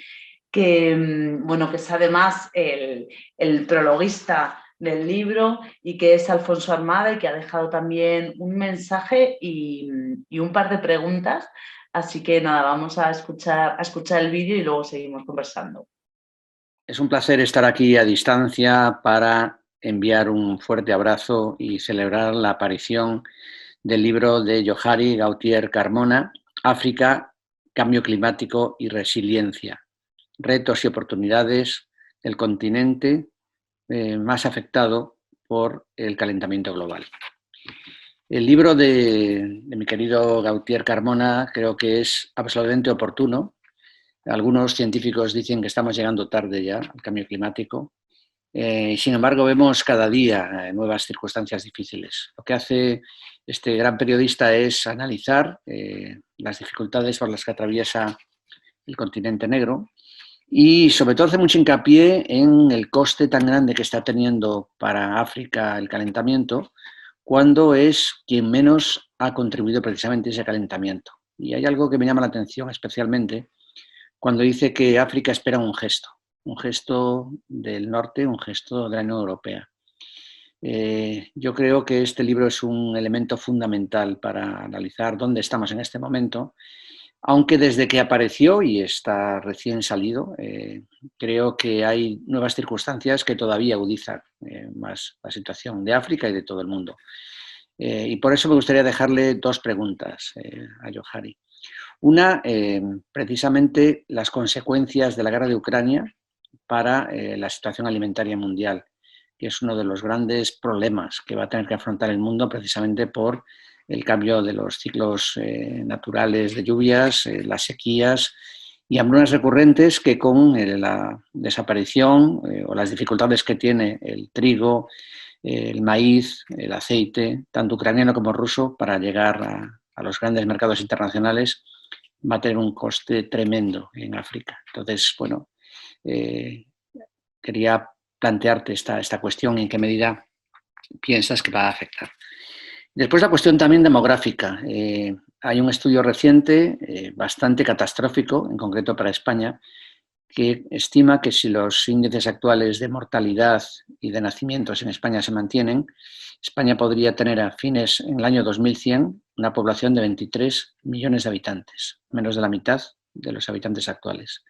que, bueno, que es además el prologuista del libro y que es Alfonso Armada, y que ha dejado también un mensaje y un par de preguntas. Así que nada, vamos a escuchar el vídeo y luego seguimos conversando. Es un placer estar aquí a distancia para enviar un fuerte abrazo y celebrar la aparición del libro de Johari Gautier Carmona, África, Cambio Climático y Resiliencia, retos y oportunidades del continente más afectado por el calentamiento global. El libro de mi querido Gautier Carmona creo que es absolutamente oportuno. Algunos científicos dicen que estamos llegando tarde ya al cambio climático. Y sin embargo, vemos cada día nuevas circunstancias difíciles. Lo que hace este gran periodista es analizar las dificultades por las que atraviesa el continente negro y sobre todo hace mucho hincapié en el coste tan grande que está teniendo para África el calentamiento, cuando es quien menos ha contribuido precisamente a ese calentamiento. Y hay algo que me llama la atención especialmente cuando dice que África espera un gesto del norte, un gesto de la Unión Europea. Yo creo que este libro es un elemento fundamental para analizar dónde estamos en este momento, aunque desde que apareció y está recién salido, creo que hay nuevas circunstancias que todavía agudizan más la situación de África y de todo el mundo. Y por eso me gustaría dejarle dos preguntas a Johari. Una, precisamente las consecuencias de la guerra de Ucrania para la situación alimentaria mundial, que es uno de los grandes problemas que va a tener que afrontar el mundo precisamente por el cambio de los ciclos naturales de lluvias, las sequías y hambrunas recurrentes que con la desaparición o las dificultades que tiene el trigo, el maíz, el aceite, tanto ucraniano como ruso, para llegar a los grandes mercados internacionales, va a tener un coste tremendo en África. Entonces, bueno, quería plantearte esta cuestión, en qué medida piensas que va a afectar. Después la cuestión también demográfica. Hay un estudio reciente, bastante catastrófico, en concreto para España, que estima que si los índices actuales de mortalidad y de nacimientos en España se mantienen, España podría tener a fines en el año 2100 una población de 23 millones de habitantes, menos de la mitad de los habitantes actuales.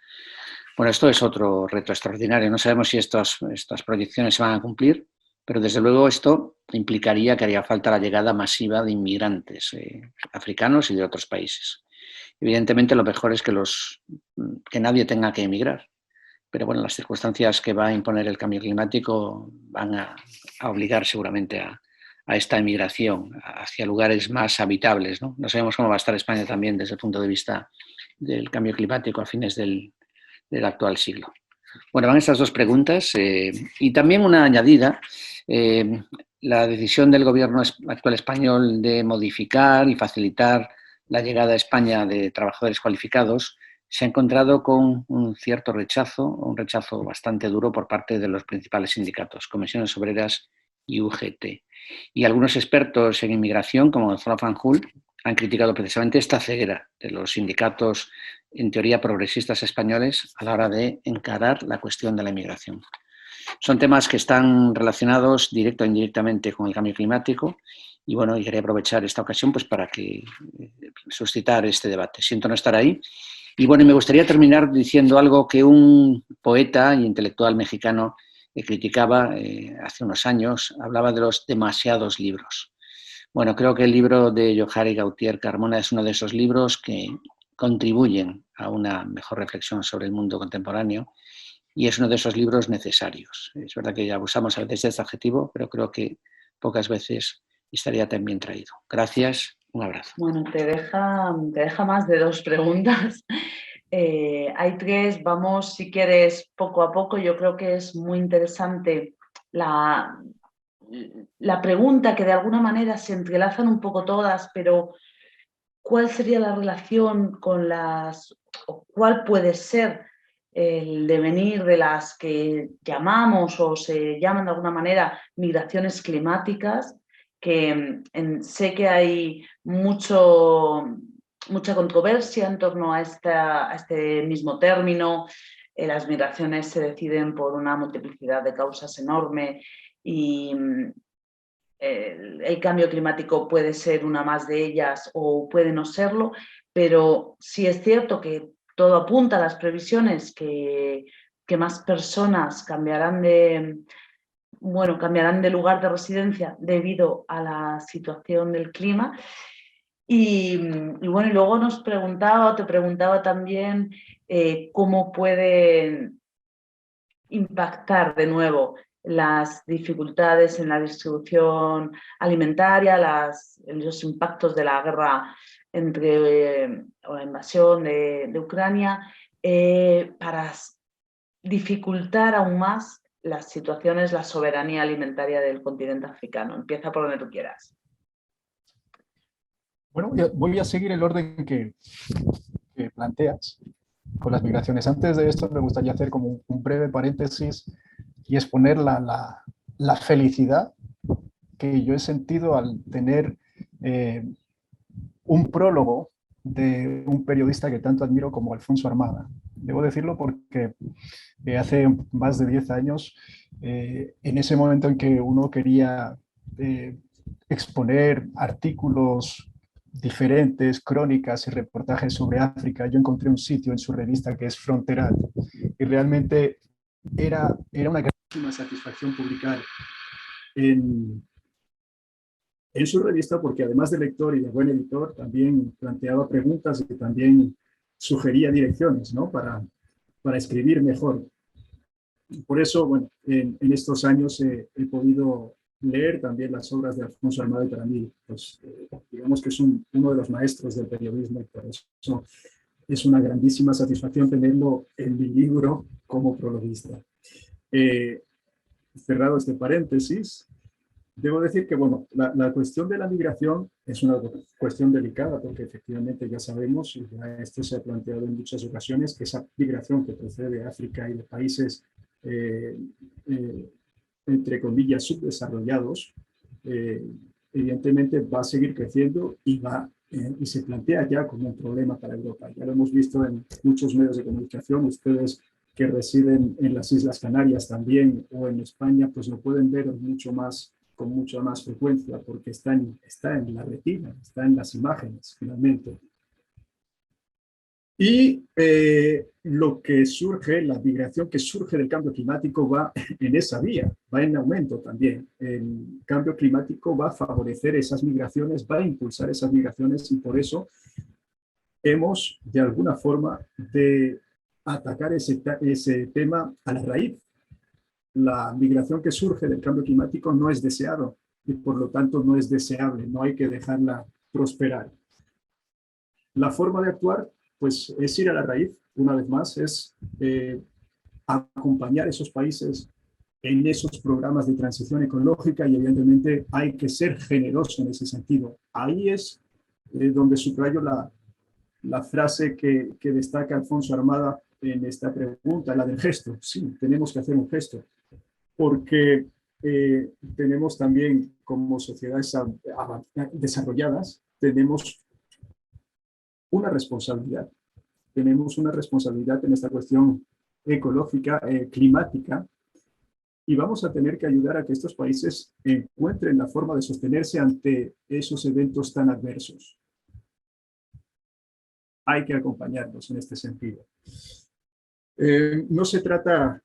Bueno, esto es otro reto extraordinario. No sabemos si estas proyecciones se van a cumplir, pero desde luego esto implicaría que haría falta la llegada masiva de inmigrantes africanos y de otros países. Evidentemente lo mejor es que nadie tenga que emigrar, pero bueno, las circunstancias que va a imponer el cambio climático van a obligar seguramente a esta emigración hacia lugares más habitables, ¿no? No sabemos cómo va a estar España también desde el punto de vista del cambio climático a fines del actual siglo. Bueno, van estas dos preguntas y también una añadida. La decisión del gobierno actual español de modificar y facilitar la llegada a España de trabajadores cualificados se ha encontrado con un cierto rechazo, un rechazo bastante duro por parte de los principales sindicatos, Comisiones Obreras y UGT. Y algunos expertos en inmigración, como Gonzalo Fanjul, han criticado precisamente esta ceguera de los sindicatos, en teoría progresistas españoles, a la hora de encarar la cuestión de la inmigración. Son temas que están relacionados directo e indirectamente con el cambio climático y bueno, quería aprovechar esta ocasión pues para suscitar este debate. Siento no estar ahí. Y bueno, me gustaría terminar diciendo algo que un poeta y intelectual mexicano criticaba hace unos años, hablaba de los demasiados libros. Bueno, creo que el libro de Johari Gautier Carmona es uno de esos libros que contribuyen a una mejor reflexión sobre el mundo contemporáneo y es uno de esos libros necesarios. Es verdad que abusamos a veces de este adjetivo, pero creo que pocas veces estaría tan bien traído. Gracias Un abrazo. Bueno, te deja más de 2 preguntas. Hay 3, vamos si quieres poco a poco. Yo creo que es muy interesante la pregunta, que de alguna manera se entrelazan un poco todas, pero ¿cuál sería la relación con o cuál puede ser el devenir de las que llamamos o se llaman de alguna manera migraciones climáticas? Que sé que hay mucha controversia en torno a este mismo término. Las migraciones se deciden por una multiplicidad de causas enorme y el cambio climático puede ser una más de ellas o puede no serlo, pero sí es cierto que todo apunta a las previsiones que más personas cambiarán de lugar de residencia debido a la situación del clima. Y bueno, y luego te preguntaba también cómo pueden impactar de nuevo las dificultades en la distribución alimentaria, los impactos de la guerra o la invasión de Ucrania, para dificultar aún más las situaciones, la soberanía alimentaria del continente africano. Empieza por donde tú quieras. Bueno, voy a seguir el orden que planteas con las migraciones. Antes de esto me gustaría hacer como un breve paréntesis y exponer la felicidad que yo he sentido al tener un prólogo de un periodista que tanto admiro como Alfonso Armada. Debo decirlo porque hace más de 10 años, en ese momento en que uno quería exponer artículos diferentes, crónicas y reportajes sobre África, yo encontré un sitio en su revista que es Fronterat, y realmente era una grandísima satisfacción publicar en su revista, porque además de lector y de buen editor, también planteaba preguntas y también sugería direcciones, ¿no? para escribir mejor. Por eso, bueno, en estos años he podido leer también las obras de Alfonso Armada, y para mí, pues, digamos que es uno de los maestros del periodismo, y por eso es una grandísima satisfacción tenerlo en mi libro como prologuista. Cerrado este paréntesis, debo decir que, bueno, la cuestión de la migración es una cuestión delicada, porque efectivamente ya sabemos, y ya esto se ha planteado en muchas ocasiones, que esa migración que procede de África y de países entre comillas, subdesarrollados, evidentemente va a seguir creciendo y se plantea ya como un problema para Europa. Ya lo hemos visto en muchos medios de comunicación. Ustedes que residen en las Islas Canarias también o en España, pues lo pueden ver con mucha más frecuencia, porque está en la retina, está en las imágenes, finalmente. Y lo que surge, la migración que surge del cambio climático va en esa vía, va en aumento también. El cambio climático va a favorecer esas migraciones, va a impulsar esas migraciones, y por eso hemos, de alguna forma, de atacar ese tema a la raíz. La migración que surge del cambio climático no es deseado y por lo tanto no es deseable, no hay que dejarla prosperar. La forma de actuar, pues, es ir a la raíz, una vez más, es acompañar a esos países en esos programas de transición ecológica, y evidentemente hay que ser generoso en ese sentido. Ahí es donde subrayo la frase que destaca Alfonso Armada en esta pregunta, la del gesto. Sí, tenemos que hacer un gesto, porque tenemos también, como sociedades desarrolladas, tenemos una responsabilidad. Tenemos una responsabilidad en esta cuestión ecológica, climática, y vamos a tener que ayudar a que estos países encuentren la forma de sostenerse ante esos eventos tan adversos. Hay que acompañarlos en este sentido. No se trata,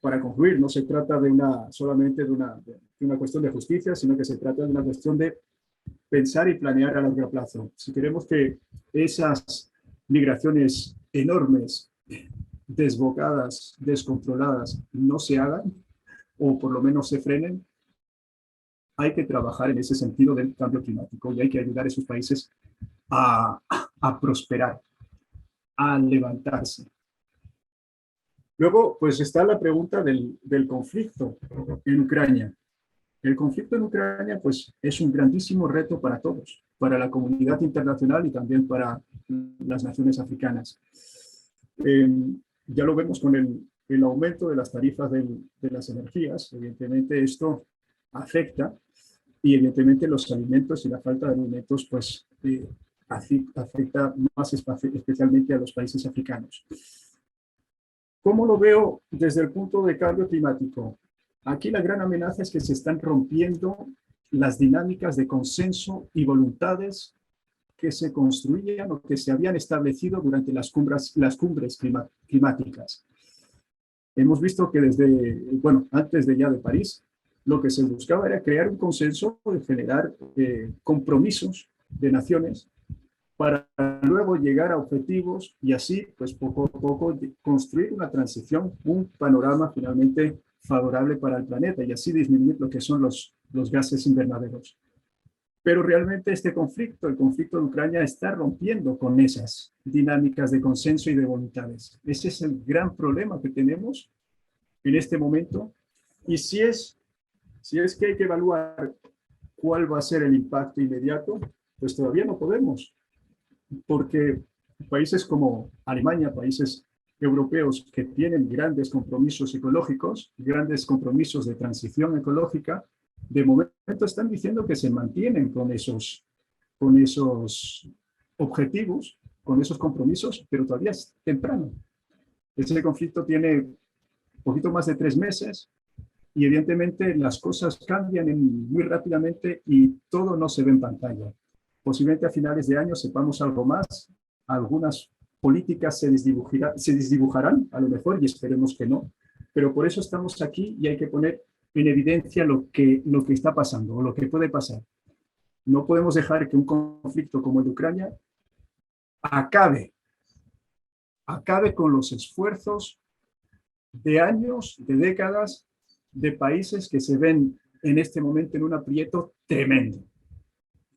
para concluir, no se trata solamente de una cuestión de justicia, sino que se trata de una cuestión de pensar y planear a largo plazo. Si queremos que esas migraciones enormes, desbocadas, descontroladas, no se hagan, o por lo menos se frenen, hay que trabajar en ese sentido del cambio climático y hay que ayudar a esos países a prosperar, a levantarse. Luego, pues está la pregunta del conflicto en Ucrania. El conflicto en Ucrania, pues, es un grandísimo reto para todos, para la comunidad internacional y también para las naciones africanas. Ya lo vemos con el aumento de las tarifas de las energías. Evidentemente esto afecta y evidentemente los alimentos y la falta de alimentos pues afecta más especialmente a los países africanos. ¿Cómo lo veo desde el punto de cambio climático? Aquí la gran amenaza es que se están rompiendo las dinámicas de consenso y voluntades que se construían o que se habían establecido durante las cumbres climáticas. Hemos visto que antes de París, lo que se buscaba era crear un consenso y generar compromisos de naciones para luego llegar a objetivos y así, pues poco a poco, construir una transición, un panorama finalmente favorable para el planeta y así disminuir lo que son los gases invernaderos. Pero realmente este conflicto, el conflicto de Ucrania, está rompiendo con esas dinámicas de consenso y de voluntades. Ese es el gran problema que tenemos en este momento. Y si es que hay que evaluar cuál va a ser el impacto inmediato, pues todavía no podemos. Porque países como Alemania, países europeos que tienen grandes compromisos ecológicos, grandes compromisos de transición ecológica, de momento están diciendo que se mantienen con esos objetivos, con esos compromisos, pero todavía es temprano. Ese conflicto tiene un poquito más de 3 meses y evidentemente las cosas cambian muy rápidamente y todo no se ve en pantalla. Posiblemente a finales de año sepamos algo más, algunas políticas se desdibujarán a lo mejor y esperemos que no, pero por eso estamos aquí y hay que poner en evidencia lo que está pasando o lo que puede pasar. No podemos dejar que un conflicto como el de Ucrania acabe con los esfuerzos de años, de décadas, de países que se ven en este momento en un aprieto tremendo,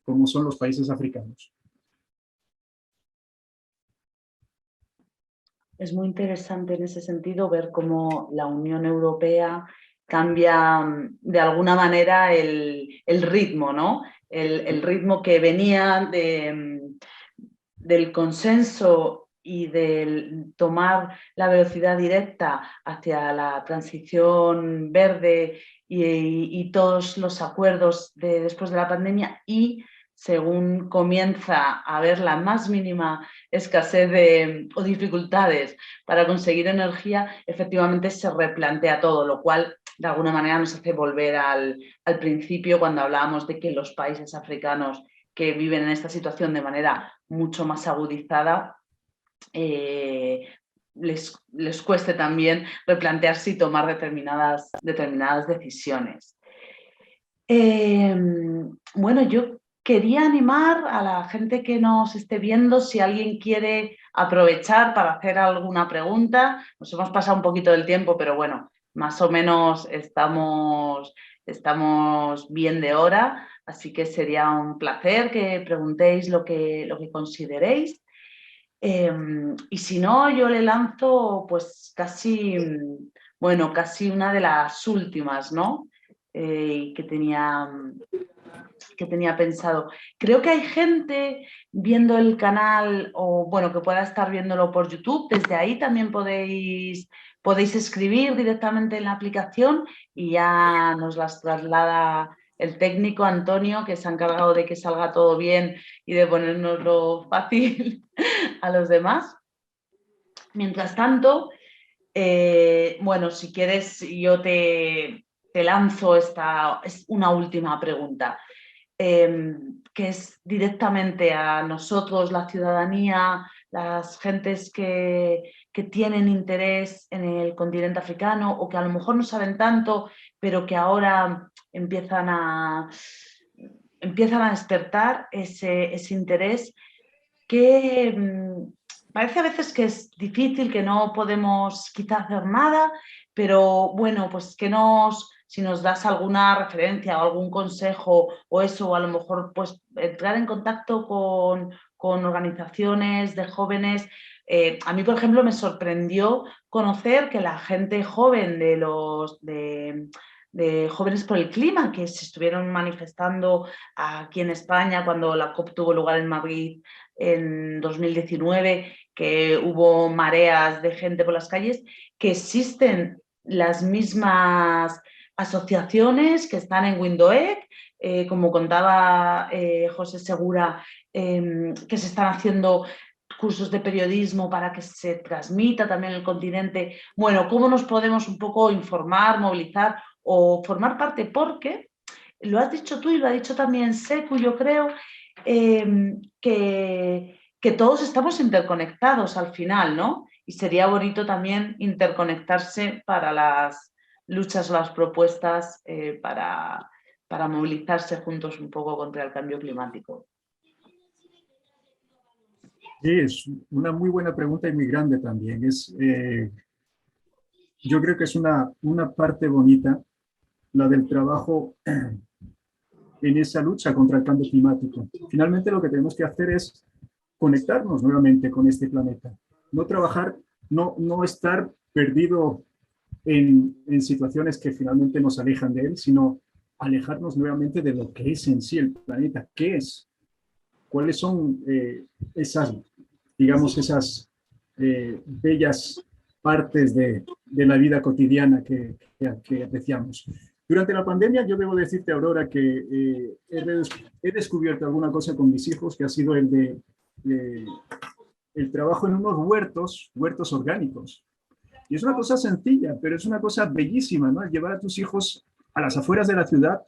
como son los países africanos. Es muy interesante en ese sentido ver cómo la Unión Europea cambia de alguna manera el ritmo, ¿no? El ritmo que venía del consenso y del tomar la velocidad directa hacia la transición verde y todos los acuerdos después de la pandemia y según comienza a haber la más mínima escasez o dificultades para conseguir energía, efectivamente se replantea todo, lo cual de alguna manera nos hace volver al principio cuando hablábamos de que los países africanos que viven en esta situación de manera mucho más agudizada, les cueste también replantearse y tomar determinadas decisiones. Bueno, yo quería animar a la gente que nos esté viendo, si alguien quiere aprovechar para hacer alguna pregunta. Nos hemos pasado un poquito del tiempo, pero bueno, más o menos estamos bien de hora, así que sería un placer que preguntéis lo que consideréis. Y si no, yo le lanzo pues casi una de las últimas, ¿no? Que tenía pensado. Creo que hay gente viendo el canal o bueno, que pueda estar viéndolo por YouTube. Desde ahí también podéis escribir directamente en la aplicación y ya nos las traslada el técnico Antonio, que se ha encargado de que salga todo bien y de ponérnoslo fácil a los demás. Mientras tanto, bueno, si quieres yo te lanzo es una última pregunta, que es directamente a nosotros, la ciudadanía, las gentes que tienen interés en el continente africano o que a lo mejor no saben tanto, pero que ahora empiezan a despertar ese interés, que parece a veces que es difícil, que no podemos quizá hacer nada, pero bueno, pues que nos si nos das alguna referencia o algún consejo o eso, o a lo mejor pues entrar en contacto con organizaciones de jóvenes. A mí, por ejemplo, me sorprendió conocer que la gente joven de Jóvenes por el Clima, que se estuvieron manifestando aquí en España cuando la COP tuvo lugar en Madrid en 2019, que hubo mareas de gente por las calles, que existen las mismas asociaciones que están en WindowEg, como contaba José Segura, que se están haciendo cursos de periodismo para que se transmita también en el continente. Bueno, ¿cómo nos podemos un poco informar, movilizar o formar parte? Porque lo has dicho tú y lo ha dicho también Secu, yo creo, que todos estamos interconectados al final, ¿no? Y sería bonito también interconectarse para las luchas o las propuestas para movilizarse juntos un poco contra el cambio climático. Es una muy buena pregunta y muy grande también. Yo creo que es una parte bonita, la del trabajo en esa lucha contra el cambio climático. Finalmente lo que tenemos que hacer es conectarnos nuevamente con este planeta. No trabajar, no estar perdido en situaciones que finalmente nos alejan de él, sino alejarnos nuevamente de lo que es en sí el planeta. ¿Qué es? ¿Cuáles son esas, digamos, esas bellas partes de la vida cotidiana que apreciamos? Durante la pandemia, yo debo decirte, Aurora, que he descubierto alguna cosa con mis hijos, que ha sido el trabajo en unos huertos orgánicos. Y es una cosa sencilla, pero es una cosa bellísima, ¿no? Llevar a tus hijos a las afueras de la ciudad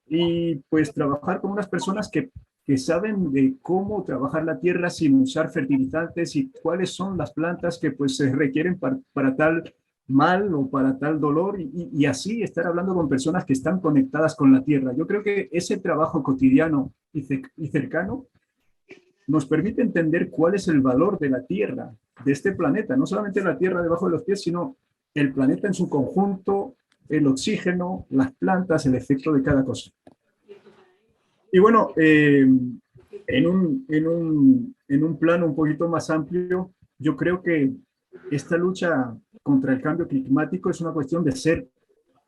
y pues trabajar con unas personas que saben de cómo trabajar la tierra sin usar fertilizantes y cuáles son las plantas que pues se requieren para tal mal o para tal dolor y así estar hablando con personas que están conectadas con la tierra. Yo creo que ese trabajo cotidiano y cercano nos permite entender cuál es el valor de la tierra, de este planeta, no solamente la tierra debajo de los pies, sino el planeta en su conjunto, el oxígeno, las plantas, el efecto de cada cosa. Y bueno, en un plano un poquito más amplio, yo creo que esta lucha contra el cambio climático es una cuestión de ser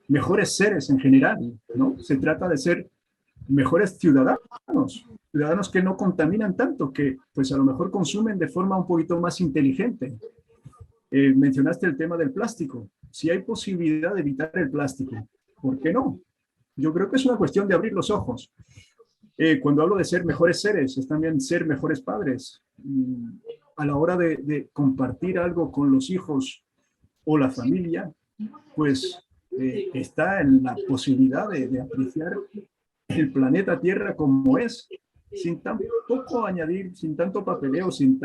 mejores seres en general, ¿no? Se trata de ser mejores ciudadanos que no contaminan tanto, que pues a lo mejor consumen de forma un poquito más inteligente. Mencionaste el tema del plástico. Si hay posibilidad de evitar el plástico, ¿por qué no? Yo creo que es una cuestión de abrir los ojos. Cuando hablo de ser mejores seres, es también ser mejores padres. A la hora de compartir algo con los hijos o la familia, pues está en la posibilidad de apreciar el planeta Tierra como es, sin tampoco añadir, sin tanto papeleo, sin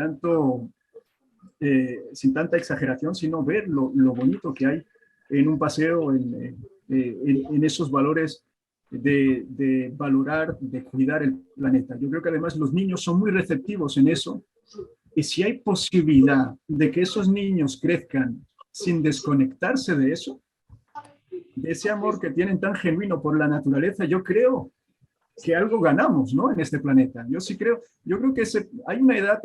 tanta exageración, sino ver lo bonito que hay en un paseo, en esos valores de valorar, de cuidar el planeta. Yo creo que además los niños son muy receptivos en eso, y si hay posibilidad de que esos niños crezcan sin desconectarse de eso, de ese amor que tienen tan genuino por la naturaleza, yo creo que algo ganamos, ¿no? En este planeta. Yo creo que hay una edad,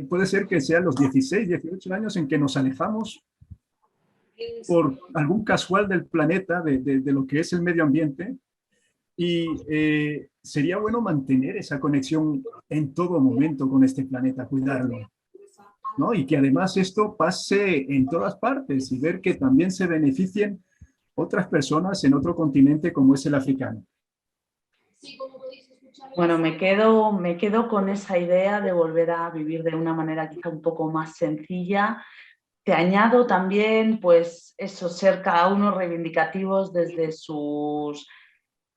puede ser que sean los 16, 18 años en que nos alejamos por algún casual del planeta, de lo que es el medio ambiente, y sería bueno mantener esa conexión en todo momento con este planeta, cuidarlo, ¿no? Y que además esto pase en todas partes y ver que también se beneficien otras personas en otro continente como es el africano. Bueno, me quedo con esa idea de volver a vivir de una manera quizá un poco más sencilla. Te añado también, pues eso, ser cada uno reivindicativos desde sus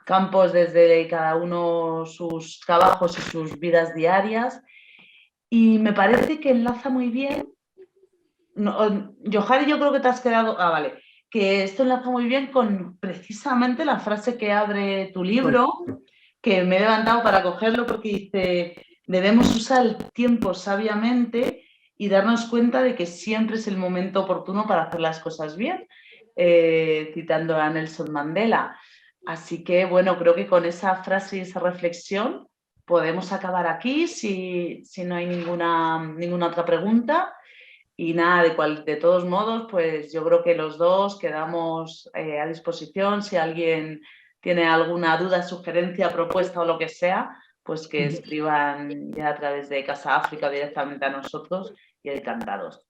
campos, desde cada uno sus trabajos y sus vidas diarias. Y me parece que enlaza muy bien. Johari, yo creo que te has quedado... vale. Que esto enlaza muy bien con precisamente la frase que abre tu libro, que me he levantado para cogerlo porque dice: debemos usar el tiempo sabiamente y darnos cuenta de que siempre es el momento oportuno para hacer las cosas bien. citando a Nelson Mandela. Así que, bueno, creo que con esa frase y esa reflexión podemos acabar aquí si no hay ninguna otra pregunta. Y nada, de todos modos, pues yo creo que los dos quedamos a disposición. Si alguien tiene alguna duda, sugerencia, propuesta o lo que sea, pues que escriban ya a través de Casa África directamente a nosotros y encantados.